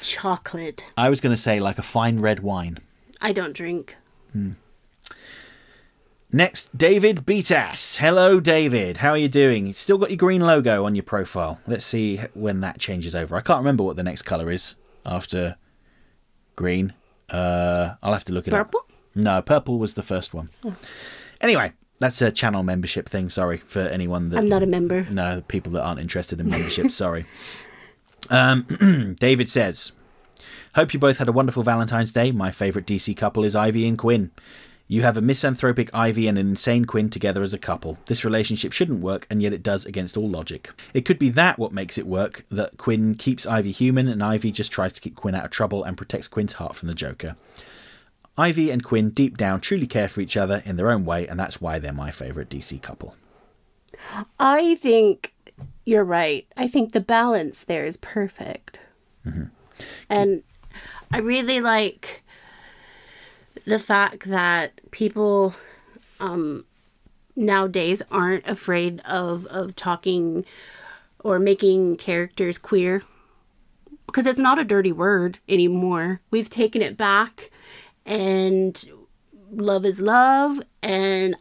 chocolate. I was going to say like a fine red wine. I don't drink. Next, David Beatas. Hello, David. How are you doing? Still got your green logo on your profile. Let's see when that changes over. I can't remember what the next colour is after green. I'll have to look it up. Purple? No, purple was the first one. Oh. Anyway, that's a channel membership thing. Sorry for anyone that... I'm not a member. No, people that aren't interested in membership. Sorry. David says, hope you both had a wonderful Valentine's Day. My favourite DC couple is Ivy and Quinn. You have a misanthropic Ivy and an insane Quinn together as a couple. This relationship shouldn't work, and yet it does against all logic. It could be that what makes it work, that Quinn keeps Ivy human, and Ivy just tries to keep Quinn out of trouble and protects Quinn's heart from the Joker. Ivy and Quinn deep down truly care for each other in their own way, and that's why they're my favourite DC couple. I think you're right. I think the balance there is perfect. Mm-hmm. And I really like the fact that people nowadays aren't afraid of talking or making characters queer, because it's not a dirty word anymore. We've taken it back, and love is love, and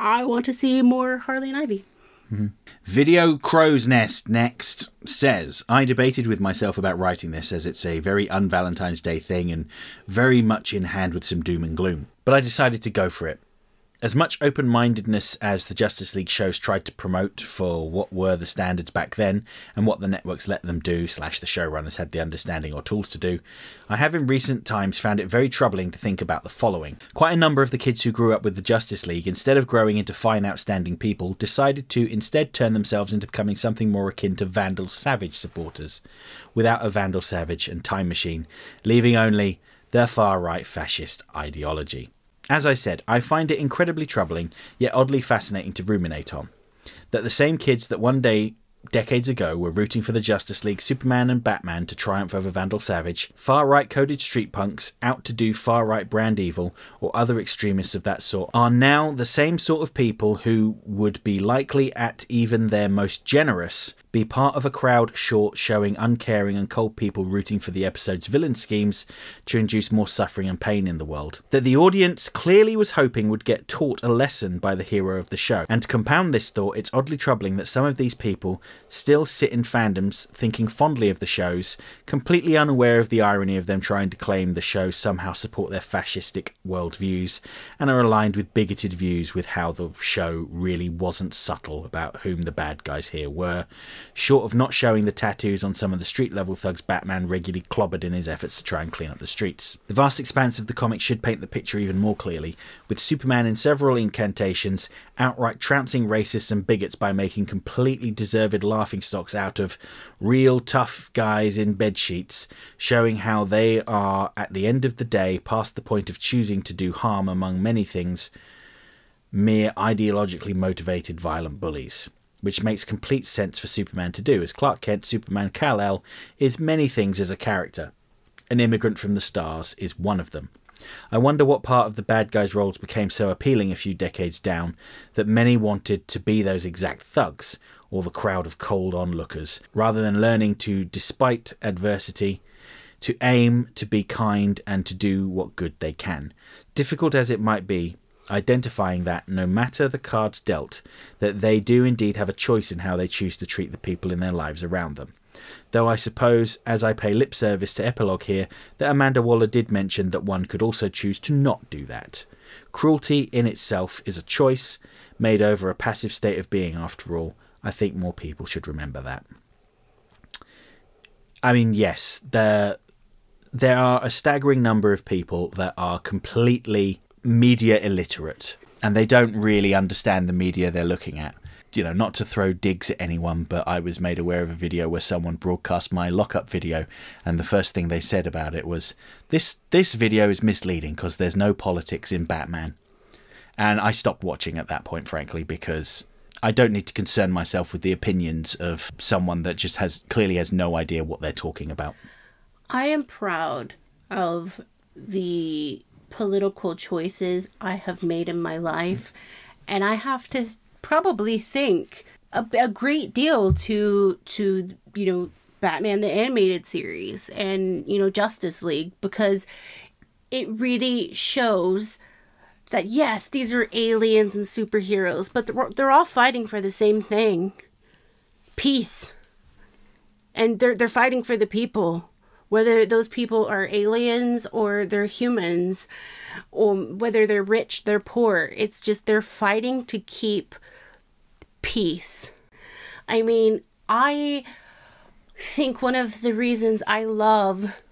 I want to see more Harley and Ivy. Mm-hmm. Video Crow's Nest next says, I debated with myself about writing this, as it's a very un-Valentine's Day thing and very much in hand with some doom and gloom. But I decided to go for it. As much open-mindedness as the Justice League shows tried to promote for what were the standards back then and what the networks let them do / the showrunners had the understanding or tools to do, I have in recent times found it very troubling to think about the following. Quite a number of the kids who grew up with the Justice League, instead of growing into fine outstanding people, decided to instead turn themselves into becoming something more akin to Vandal Savage supporters, without a Vandal Savage and Time Machine, leaving only their far-right fascist ideology. As I said, I find it incredibly troubling, yet oddly fascinating to ruminate on. That the same kids that one day, decades ago, were rooting for the Justice League, Superman and Batman to triumph over Vandal Savage, far-right coded street punks out to do far-right brand evil, or other extremists of that sort, are now the same sort of people who would be likely at even their most generous be part of a crowd short showing uncaring and cold people rooting for the episode's villain schemes to induce more suffering and pain in the world. That the audience clearly was hoping would get taught a lesson by the hero of the show. And to compound this thought, it's oddly troubling that some of these people still sit in fandoms thinking fondly of the shows, completely unaware of the irony of them trying to claim the shows somehow support their fascistic worldviews and are aligned with bigoted views with how the show really wasn't subtle about whom the bad guys here were, short of not showing the tattoos on some of the street level thugs Batman regularly clobbered in his efforts to try and clean up the streets. The vast expanse of the comic should paint the picture even more clearly, with Superman in several incantations outright trouncing racists and bigots by making completely deserved laughingstocks out of real tough guys in bedsheets, showing how they are, at the end of the day, past the point of choosing to do harm among many things, mere ideologically motivated violent bullies. Which makes complete sense for Superman to do, as Clark Kent, Superman Kal-El, is many things as a character. An immigrant from the stars is one of them. I wonder what part of the bad guys' roles became so appealing a few decades down that many wanted to be those exact thugs, or the crowd of cold onlookers, rather than learning to, despite adversity, to aim, to be kind, and to do what good they can. Difficult as it might be, identifying that, no matter the cards dealt, that they do indeed have a choice in how they choose to treat the people in their lives around them. Though I suppose, as I pay lip service to epilogue here, that Amanda Waller did mention that one could also choose to not do that. Cruelty in itself is a choice, made over a passive state of being after all. I think more people should remember that. I mean, yes, there are a staggering number of people that are completely media illiterate, and they don't really understand the media they're looking at. You know, not to throw digs at anyone, but I was made aware of a video where someone broadcast my lockup video, and the first thing they said about it was, this video is misleading because there's no politics in Batman. And I stopped watching at that point, frankly, because I don't need to concern myself with the opinions of someone that just clearly has no idea what they're talking about. I am proud of the political choices I have made in my life, and I have to probably thank a great deal to Batman the Animated Series and Justice League, because it really shows that yes, these are aliens and superheroes, but they're all fighting for the same thing: peace. And they're fighting for the people. Whether those people are aliens or they're humans, or whether they're rich, they're poor. It's just they're fighting to keep peace. I mean, I think one of the reasons I love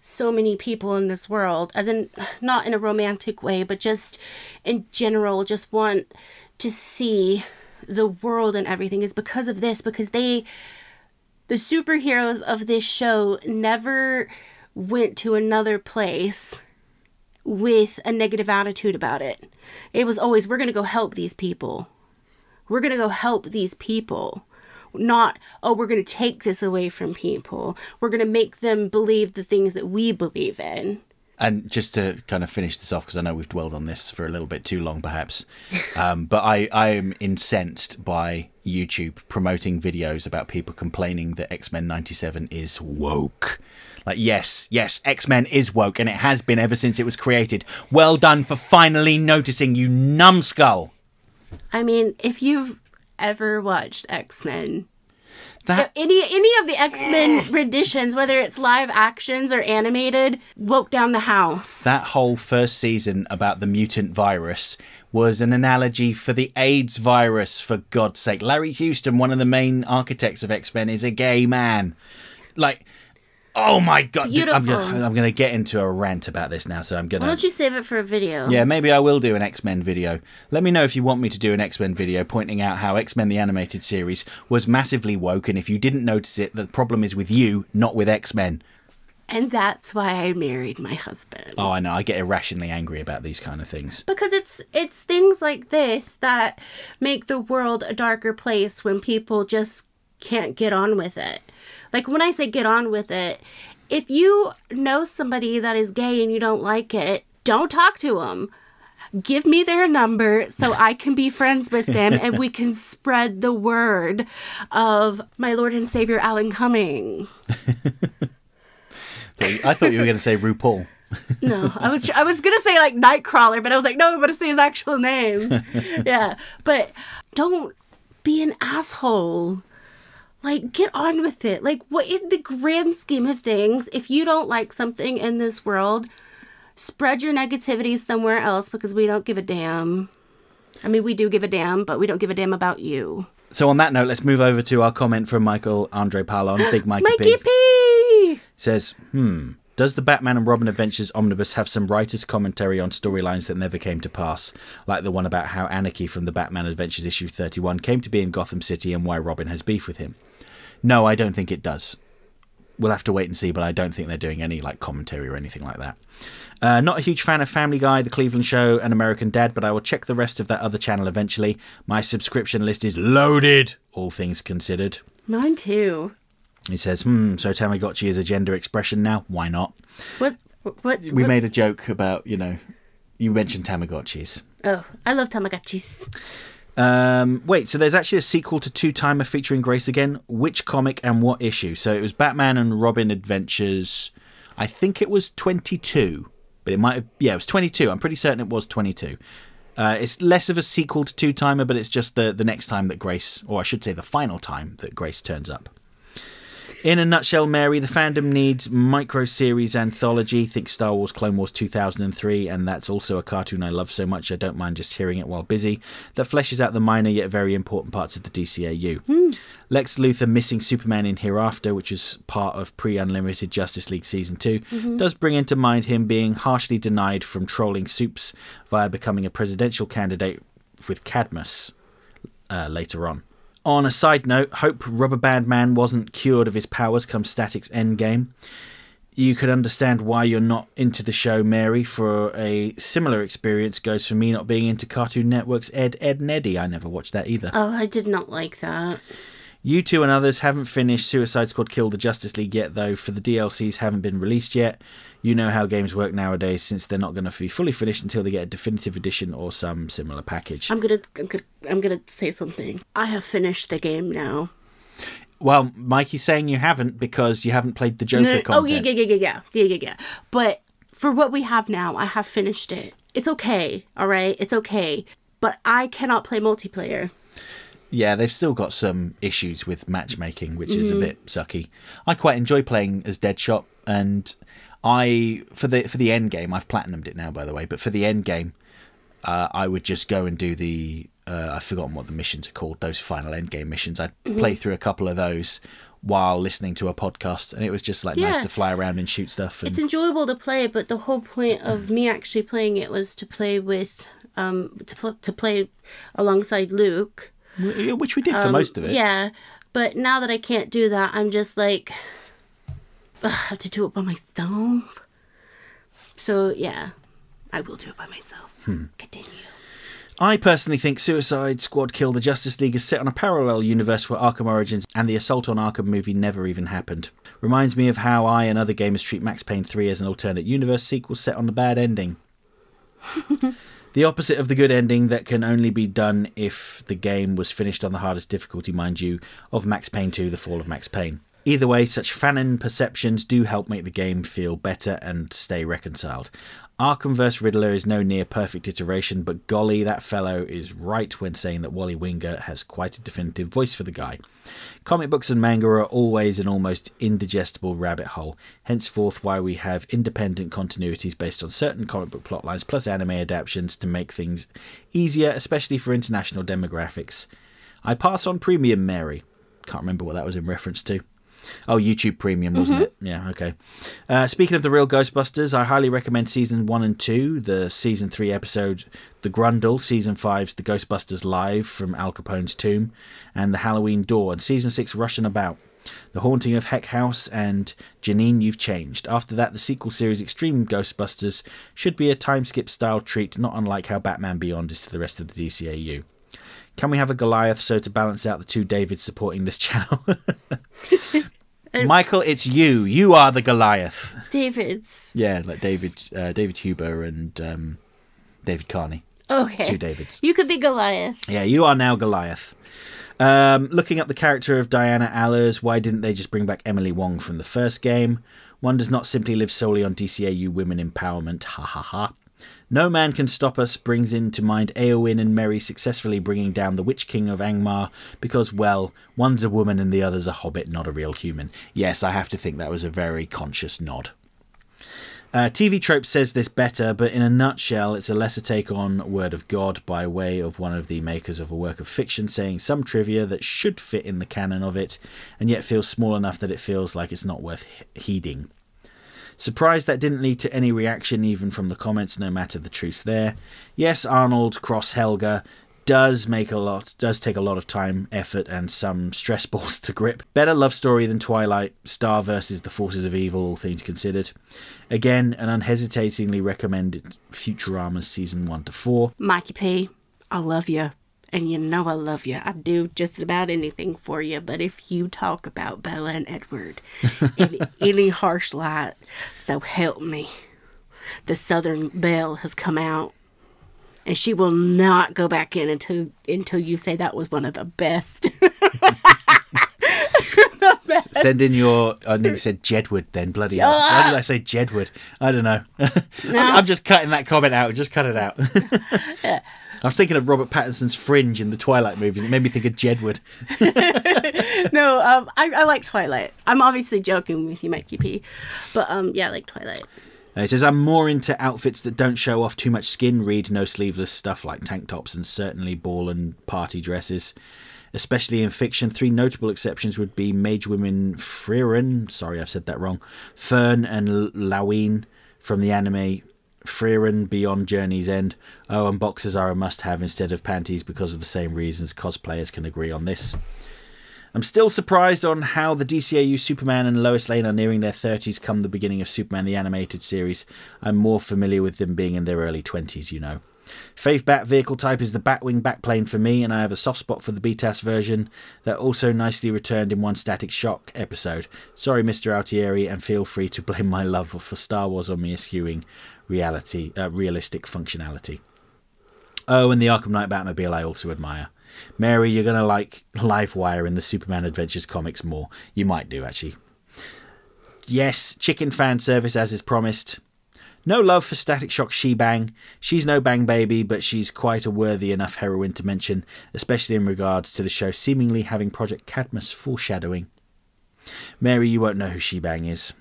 so many people in this world, as in not in a romantic way, but just in general, just want to see the world and everything, is because of this, because the superheroes of this show never went to another place with a negative attitude about it. It was always, we're going to go help these people. We're going to go help these people. Not, oh, we're going to take this away from people. We're going to make them believe the things that we believe in. And just to kind of finish this off, because I know we've dwelled on this for a little bit too long, perhaps, but I am incensed by YouTube promoting videos about people complaining that X-Men 97 is woke. Like, yes, X-Men is woke, and it has been ever since it was created. Well done for finally noticing, you numbskull. I mean, if you've ever watched X-Men, any of the X-Men renditions, whether it's live actions or animated, woke down the house. That whole first season about the mutant virus was an analogy for the AIDS virus, for God's sake. Larry Houston, one of the main architects of X-Men, is a gay man. Like, oh my God. Beautiful. I'm going to get into a rant about this now, so I'm going to... Why don't you save it for a video? Yeah, maybe I will do an X-Men video. Let me know if you want me to do an X-Men video pointing out how X-Men the Animated Series was massively woke, and if you didn't notice it, the problem is with you, not with X-Men. And that's why I married my husband. Oh, I know. I get irrationally angry about these kind of things. Because it's things like this that make the world a darker place when people just can't get on with it. Like, when I say get on with it, if you know somebody that is gay and you don't like it, don't talk to them. Give me their number so I can be friends with them and we can spread the word of my Lord and Savior Alan Cumming. I thought you were going to say RuPaul. No, I was gonna say like Nightcrawler, but I was like, no, I'm gonna say his actual name. Yeah, but don't be an asshole. Like, get on with it. Like, what in the grand scheme of things, if you don't like something in this world, spread your negativity somewhere else because we don't give a damn. I mean, we do give a damn, but we don't give a damn about you. So on that note, let's move over to our comment from Michael Andre Palon, Big Mikey Mikey P. P. Says, does the Batman and Robin Adventures omnibus have some writer's commentary on storylines that never came to pass, like the one about how Anarchy from the Batman Adventures issue 31 came to be in Gotham City and why Robin has beef with him? No, I don't think it does. We'll have to wait and see, but I don't think they're doing any like commentary or anything like that. Not a huge fan of Family Guy, The Cleveland Show, and American Dad, but I will check the rest of that other channel eventually. My subscription list is loaded, all things considered. Mine too. He says, so Tamagotchi is a gender expression now? Why not? What? We made a joke about, you mentioned Tamagotchis. Oh, I love Tamagotchis. Wait, so there's actually a sequel to Two-Timer featuring Grace again. Which comic and what issue? So it was Batman and Robin Adventures. I think it was 22. But it might have... Yeah, it was 22. I'm pretty certain it was 22. It's less of a sequel to Two-Timer, but it's just the next time that Grace... Or I should say the final time that Grace turns up. In a nutshell, Mary, the fandom needs micro-series anthology. Think Star Wars Clone Wars 2003, and that's also a cartoon I love so much I don't mind just hearing it while busy, that fleshes out the minor yet very important parts of the DCAU. Lex Luthor missing Superman in Hereafter, which was part of pre-Unlimited Justice League Season 2, does bring into mind him being harshly denied from trolling Supes via becoming a presidential candidate with Cadmus later on. On a side note, hope Rubber Band Man wasn't cured of his powers come Static's endgame. You could understand why you're not into the show, Mary, for a similar experience goes for me not being into Cartoon Network's Ed, and Eddy. I never watched that either. Oh, I did not like that. You two and others haven't finished Suicide Squad Kill the Justice League yet, though, for the DLCs haven't been released yet. You know how games work nowadays, since they're not going to be fully finished until they get a definitive edition or some similar package. I'm gonna say something. I have finished the game now. Well, Mikey's saying you haven't because you haven't played the Joker content. Oh, yeah. But for what we have now, I have finished it. It's okay, all right? It's okay. But I cannot play multiplayer. Yeah, they've still got some issues with matchmaking, which is a bit sucky. I quite enjoy playing as Deadshot, and for the end game, I've platinumed it now, by the way, but for the end game, I would just go and do the I've forgotten what the missions are called, those final end game missions. I'd play through a couple of those while listening to a podcast, and it was just nice to fly around and shoot stuff. And... It's enjoyable to play, but the whole point of me actually playing it was to play with to play alongside Luke. Which we did for most of it. Yeah, but now that I can't do that, I'm just like, I have to do it by myself. So, yeah, I will do it by myself. Continue. I personally think Suicide Squad Kill the Justice League is set on a parallel universe where Arkham Origins and the Assault on Arkham movie never even happened. Reminds me of how I and other gamers treat Max Payne 3 as an alternate universe sequel set on a bad ending. The opposite of the good ending that can only be done if the game was finished on the hardest difficulty, mind you, of Max Payne 2, The Fall of Max Payne. Either way, such fanon perceptions do help make the game feel better and stay reconciled. Arkham vs. Riddler is no near perfect iteration, but golly, that fellow is right when saying that Wally Winger has quite a definitive voice for the guy. Comic books and manga are always an almost indigestible rabbit hole, henceforth why we have independent continuities based on certain comic book plotlines plus anime adaptations to make things easier, especially for international demographics. I pass on Premium, Mary. Can't remember what that was in reference to. Oh, YouTube Premium, wasn't it? Yeah, okay. Speaking of the real Ghostbusters, I highly recommend Season 1 and 2, the Season 3 episode The Grundle, Season 5's The Ghostbusters Live from Al Capone's Tomb, and The Halloween Door, and Season 6 Russian About, The Haunting of Heck House, and Janine, You've Changed. After that, the sequel series Extreme Ghostbusters should be a time-skip-style treat, not unlike how Batman Beyond is to the rest of the DCAU. Can we have a Goliath so to balance out the two Davids supporting this channel? Michael, it's you. You are the Goliath. Davids. Yeah, like David Huber and David Carney. Okay. 2 Davids. You could be Goliath. Yeah, you are now Goliath. Looking up the character of Diana Allers, why didn't they just bring back Emily Wong from the first game? One does not simply live solely on DCAU women empowerment. Ha ha ha. No Man Can Stop Us brings into mind Eowyn and Merry successfully bringing down the Witch King of Angmar because, well, one's a woman and the other's a hobbit, not a real human. Yes, I have to think that was a very conscious nod. TV Trope says this better, but in a nutshell, it's a lesser take on Word of God by way of one of the makers of a work of fiction saying some trivia that should fit in the canon of it, and yet feels small enough that it feels like it's not worth heeding. Surprised that didn't lead to any reaction even from the comments, no matter the truth there. Yes, Arnold cross Helga does take a lot of time, effort, and some stress balls to grip. Better love story than Twilight, Star versus the Forces of Evil, all things considered. Again, an unhesitatingly recommended Futurama season 1 to 4. Mikey P, I love you. And you know I love you. I do just about anything for you. But if you talk about Bella and Edward in any harsh light, so help me. The Southern Belle has come out. And she will not go back in until you say that was one of the best. The best. Send in your... I nearly said Jedward then, bloody hell. Why did I say Jedward? I don't know. No. I'm just cutting that comment out. Just cut it out. I was thinking of Robert Pattinson's Fringe in the Twilight movies. It made me think of Jedward. No, I like Twilight. I'm obviously joking with you, Mikey P. But yeah, I like Twilight. It says, I'm more into outfits that don't show off too much skin, read no sleeveless stuff like tank tops and certainly ball and party dresses. Especially in fiction, 3 notable exceptions would be mage women Frieren, sorry I've said that wrong, Fern and Laween from the anime Frieren Beyond Journey's End. Oh, and boxers are a must-have instead of panties because of the same reasons. Cosplayers can agree on this. I'm still surprised on how the DCAU Superman and Lois Lane are nearing their 30s come the beginning of Superman the Animated Series. I'm more familiar with them being in their early 20s, you know. Fave Bat vehicle type is the Batwing backplane for me, and I have a soft spot for the BTAS version that also nicely returned in one Static Shock episode. Sorry, Mr. Altieri, and feel free to blame my love for Star Wars on me eschewing realistic functionality. Oh, and the Arkham Knight Batmobile I also admire. Mary, you're going to like Livewire and the Superman Adventures comics more. You might do, actually. Yes, chicken fan service as is promised. No love for Static Shock She-Bang. She's no bang baby, but she's quite a worthy enough heroine to mention, especially in regards to the show seemingly having Project Cadmus foreshadowing. Mary, you won't know who She-Bang is.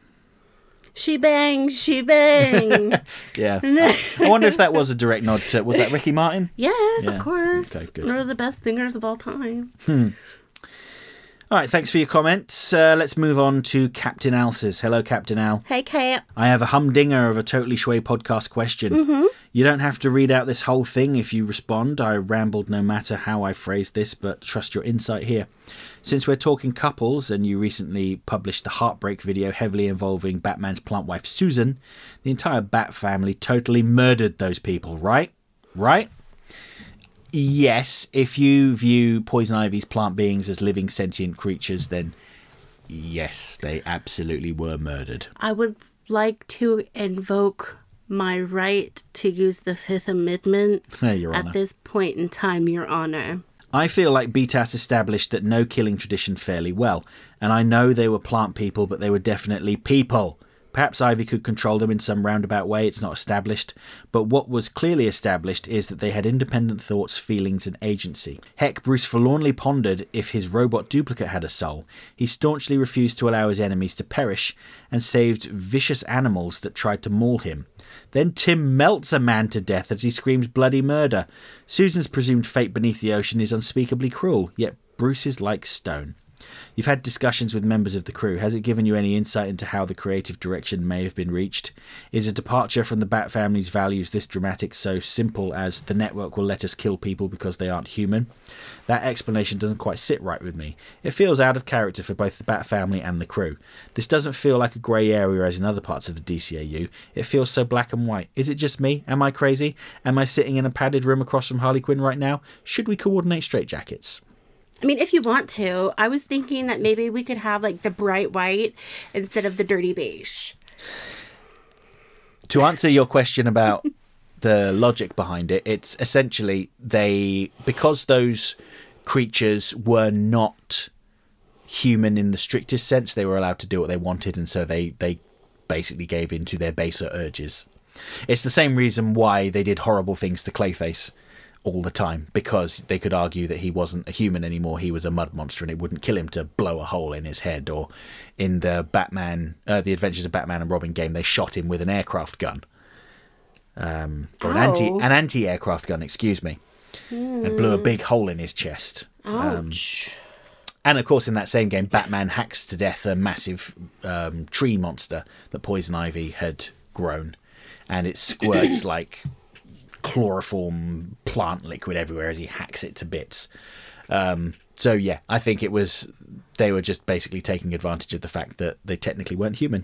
She bang, she bang. Yeah. I wonder if that was a direct nod to... Was that Ricky Martin? Yes, yeah. Of course. Okay, good. One of the best singers of all time. All right, thanks for your comments. Let's move on to Captain Al says. Hello, Captain Al. Hey, Cap. I have a humdinger of a Totally Schway podcast question. You don't have to read out this whole thing if you respond. I rambled no matter how I phrased this, but trust your insight here. Since we're talking couples, and you recently published the Heartbreak video heavily involving Batman's plant wife Susan, the entire Bat family totally murdered those people, right? Right? Yes, if you view Poison Ivy's plant beings as living sentient creatures, then yes, they absolutely were murdered. I would like to invoke my right to use the Fifth Amendment Your Honor. At this point in time, Your Honor. I feel like BTAS established that no killing tradition fairly well, and I know they were plant people, but they were definitely people. Perhaps Ivy could control them in some roundabout way, it's not established, but what was clearly established is that they had independent thoughts, feelings and agency. Heck, Bruce forlornly pondered if his robot duplicate had a soul. He staunchly refused to allow his enemies to perish, and saved vicious animals that tried to maul him. Then Tim melts a man to death as he screams bloody murder. Susan's presumed fate beneath the ocean is unspeakably cruel, yet Bruce is like stone. You've had discussions with members of the crew. Has it given you any insight into how the creative direction may have been reached? Is a departure from the Bat family's values this dramatic so simple as the network will let us kill people because they aren't human? That explanation doesn't quite sit right with me. It feels out of character for both the Bat family and the crew. This doesn't feel like a grey area as in other parts of the DCAU. It feels so black and white. Is it just me? Am I crazy? Am I sitting in a padded room across from Harley Quinn right now? Should we coordinate straitjackets? I mean, if you want to, I was thinking that maybe we could have like the bright white instead of the dirty beige. To answer your question about the logic behind it, it's essentially because those creatures were not human in the strictest sense, they were allowed to do what they wanted, and so they basically gave in to their baser urges. It's the same reason why they did horrible things to Clayface all the time, because they could argue that he wasn't a human anymore, he was a mud monster, and it wouldn't kill him to blow a hole in his head. Or in the the Adventures of Batman and Robin game, they shot him with an aircraft gun, or an anti-aircraft gun, excuse me, and blew a big hole in his chest. Ouch. And of course, in that same game, Batman hacks to death a massive tree monster that Poison Ivy had grown, and it squirts like chloroform plant liquid everywhere as he hacks it to bits. So yeah, I think they were just basically taking advantage of the fact that they technically weren't human.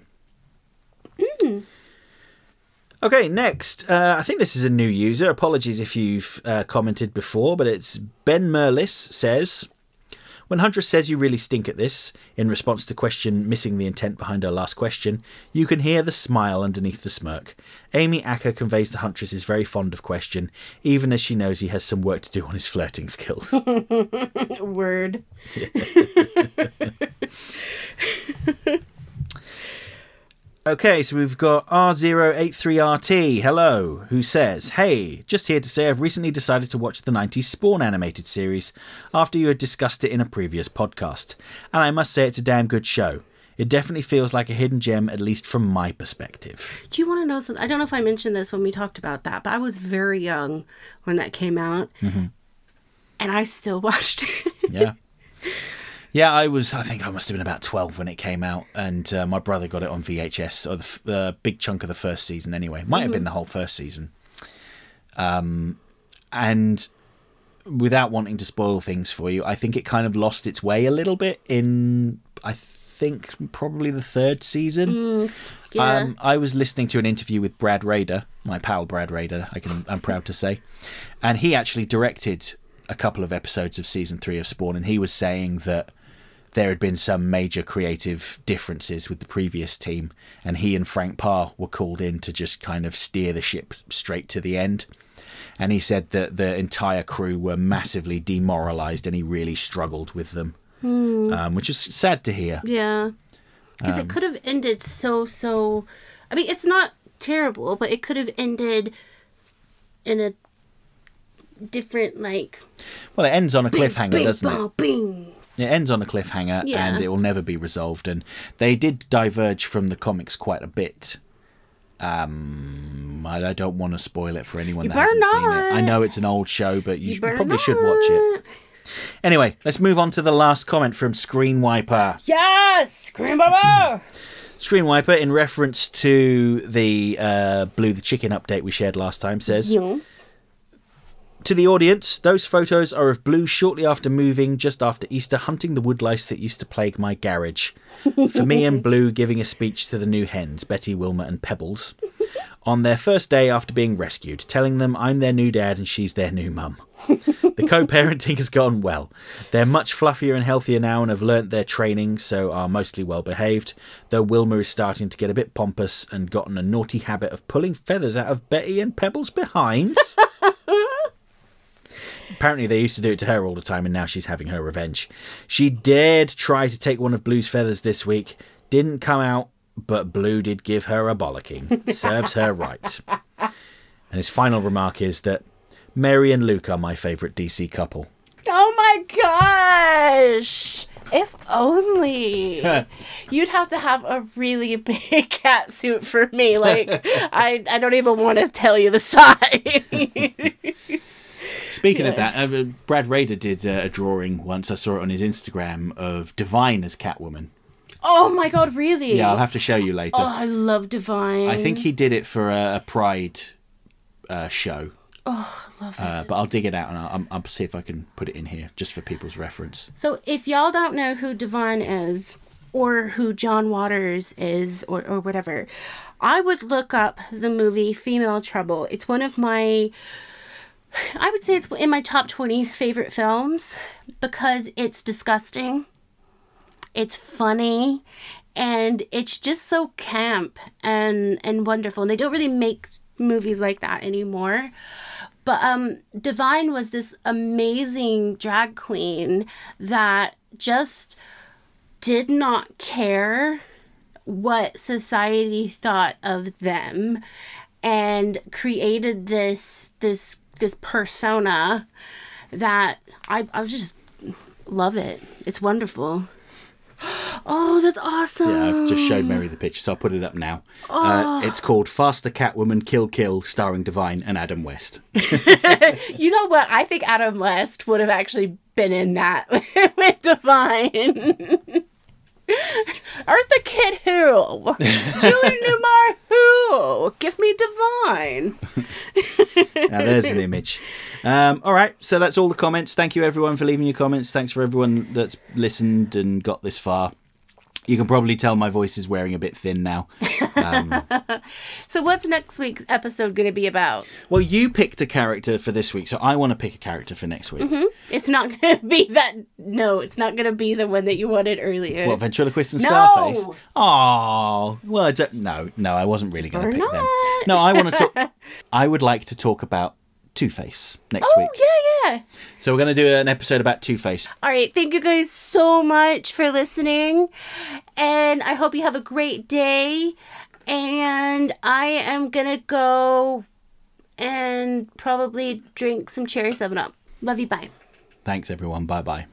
Okay, next. I think this is a new user. Apologies if you've commented before, but it's Ben Merlis says, when Huntress says you really stink at this, in response to question missing the intent behind her last question, you can hear the smile underneath the smirk. Amy Acker conveys the Huntress is very fond of Question, even as she knows he has some work to do on his flirting skills. Word. Okay, so we've got R083RT, hello, who says, hey, just here to say I've recently decided to watch the 90s Spawn animated series after you had discussed it in a previous podcast, and I must say it's a damn good show. It definitely feels like a hidden gem, at least from my perspective. Do you want to know something? I don't know if I mentioned this when we talked about that, but I was very young when that came out, and I still watched it. Yeah. Yeah, I think I must have been about 12 when it came out, and my brother got it on VHS, or the big chunk of the first season anyway. Might have been the whole first season. And without wanting to spoil things for you, I think it kind of lost its way a little bit in, I think, probably the third season. Yeah. I was listening to an interview with Brad Rader, my pal Brad Rader, I'm proud to say, and he actually directed a couple of episodes of season 3 of Spawn, and he was saying that there had been some major creative differences with the previous team, and he and Frank Parr were called in to just kind of steer the ship straight to the end. And he said that the entire crew were massively demoralised, and he really struggled with them, which is sad to hear. Yeah, because it could have ended so... I mean, it's not terrible, but it could have ended in a different, like... Well, it ends on a cliffhanger, doesn't it? Bing. It ends on a cliffhanger, and it will never be resolved. And they did diverge from the comics quite a bit. I don't want to spoil it for anyone that hasn't seen it. I know it's an old show, but you probably should watch it. Anyway, let's move on to the last comment from Screen Wiper. Yes! Screen Wiper! Screen Wiper, in reference to the Blue the Chicken update we shared last time, says... Yeah. To the audience, those photos are of Blue shortly after moving, just after Easter, hunting the woodlice that used to plague my garage. For me and Blue giving a speech to the new hens, Betty, Wilma and Pebbles, on their first day after being rescued, telling them I'm their new dad and she's their new mum. The co-parenting has gone well. They're much fluffier and healthier now and have learnt their training, so are mostly well behaved, though Wilma is starting to get a bit pompous and gotten a naughty habit of pulling feathers out of Betty and Pebbles' behinds. Apparently they used to do it to her all the time, and now she's having her revenge. She dared try to take one of Blue's feathers this week. Didn't come out, but Blue did give her a bollocking. Serves her right. And his final remark is that Mary and Luke are my favourite DC couple. Oh my gosh! If only. You'd have to have a really big cat suit for me. Like, I don't even want to tell you the size. Speaking of that, Brad Rader did a drawing once, I saw it on his Instagram, of Divine as Catwoman. Oh my god, really? Yeah, I'll have to show you later. Oh, I love Divine. I think he did it for a Pride show. Oh, love it. But I'll dig it out and I'll see if I can put it in here, just for people's reference. So if y'all don't know who Divine is, or who John Waters is, or whatever, I would look up the movie Female Trouble. It's one of my... I would say it's in my top 20 favorite films because it's disgusting, it's funny, and it's just so camp and wonderful. And they don't really make movies like that anymore. But Divine was this amazing drag queen that just did not care what society thought of them, and created this persona that I just love it. It's wonderful. Oh, that's awesome. Yeah, I've just showed Mary the picture, so I'll put it up now. It's called Faster Catwoman Kill Kill, starring Divine and Adam West. You know what? I think Adam West would have actually been in that with Divine. Eartha Kitt who? Julie Newmar who? Give me Divine. Now there's an image. All right, so that's all the comments. Thank you everyone for leaving your comments. Thanks for everyone that's listened and got this far. You can probably tell my voice is wearing a bit thin now. So what's next week's episode going to be about? Well, you picked a character for this week, so I want to pick a character for next week. Mm-hmm. It's not going to be that. No, it's not going to be the one that you wanted earlier. What, Ventriloquist and No! Scarface? Oh, well, no, I wasn't really going to pick them. No, I would like to talk about Two-Face next week. Oh, yeah. So we're going to do an episode about Two-Face. All right. Thank you guys so much for listening. And I hope you have a great day. And I am going to go and probably drink some cherry 7-Up. Love you. Bye. Thanks, everyone. Bye-bye.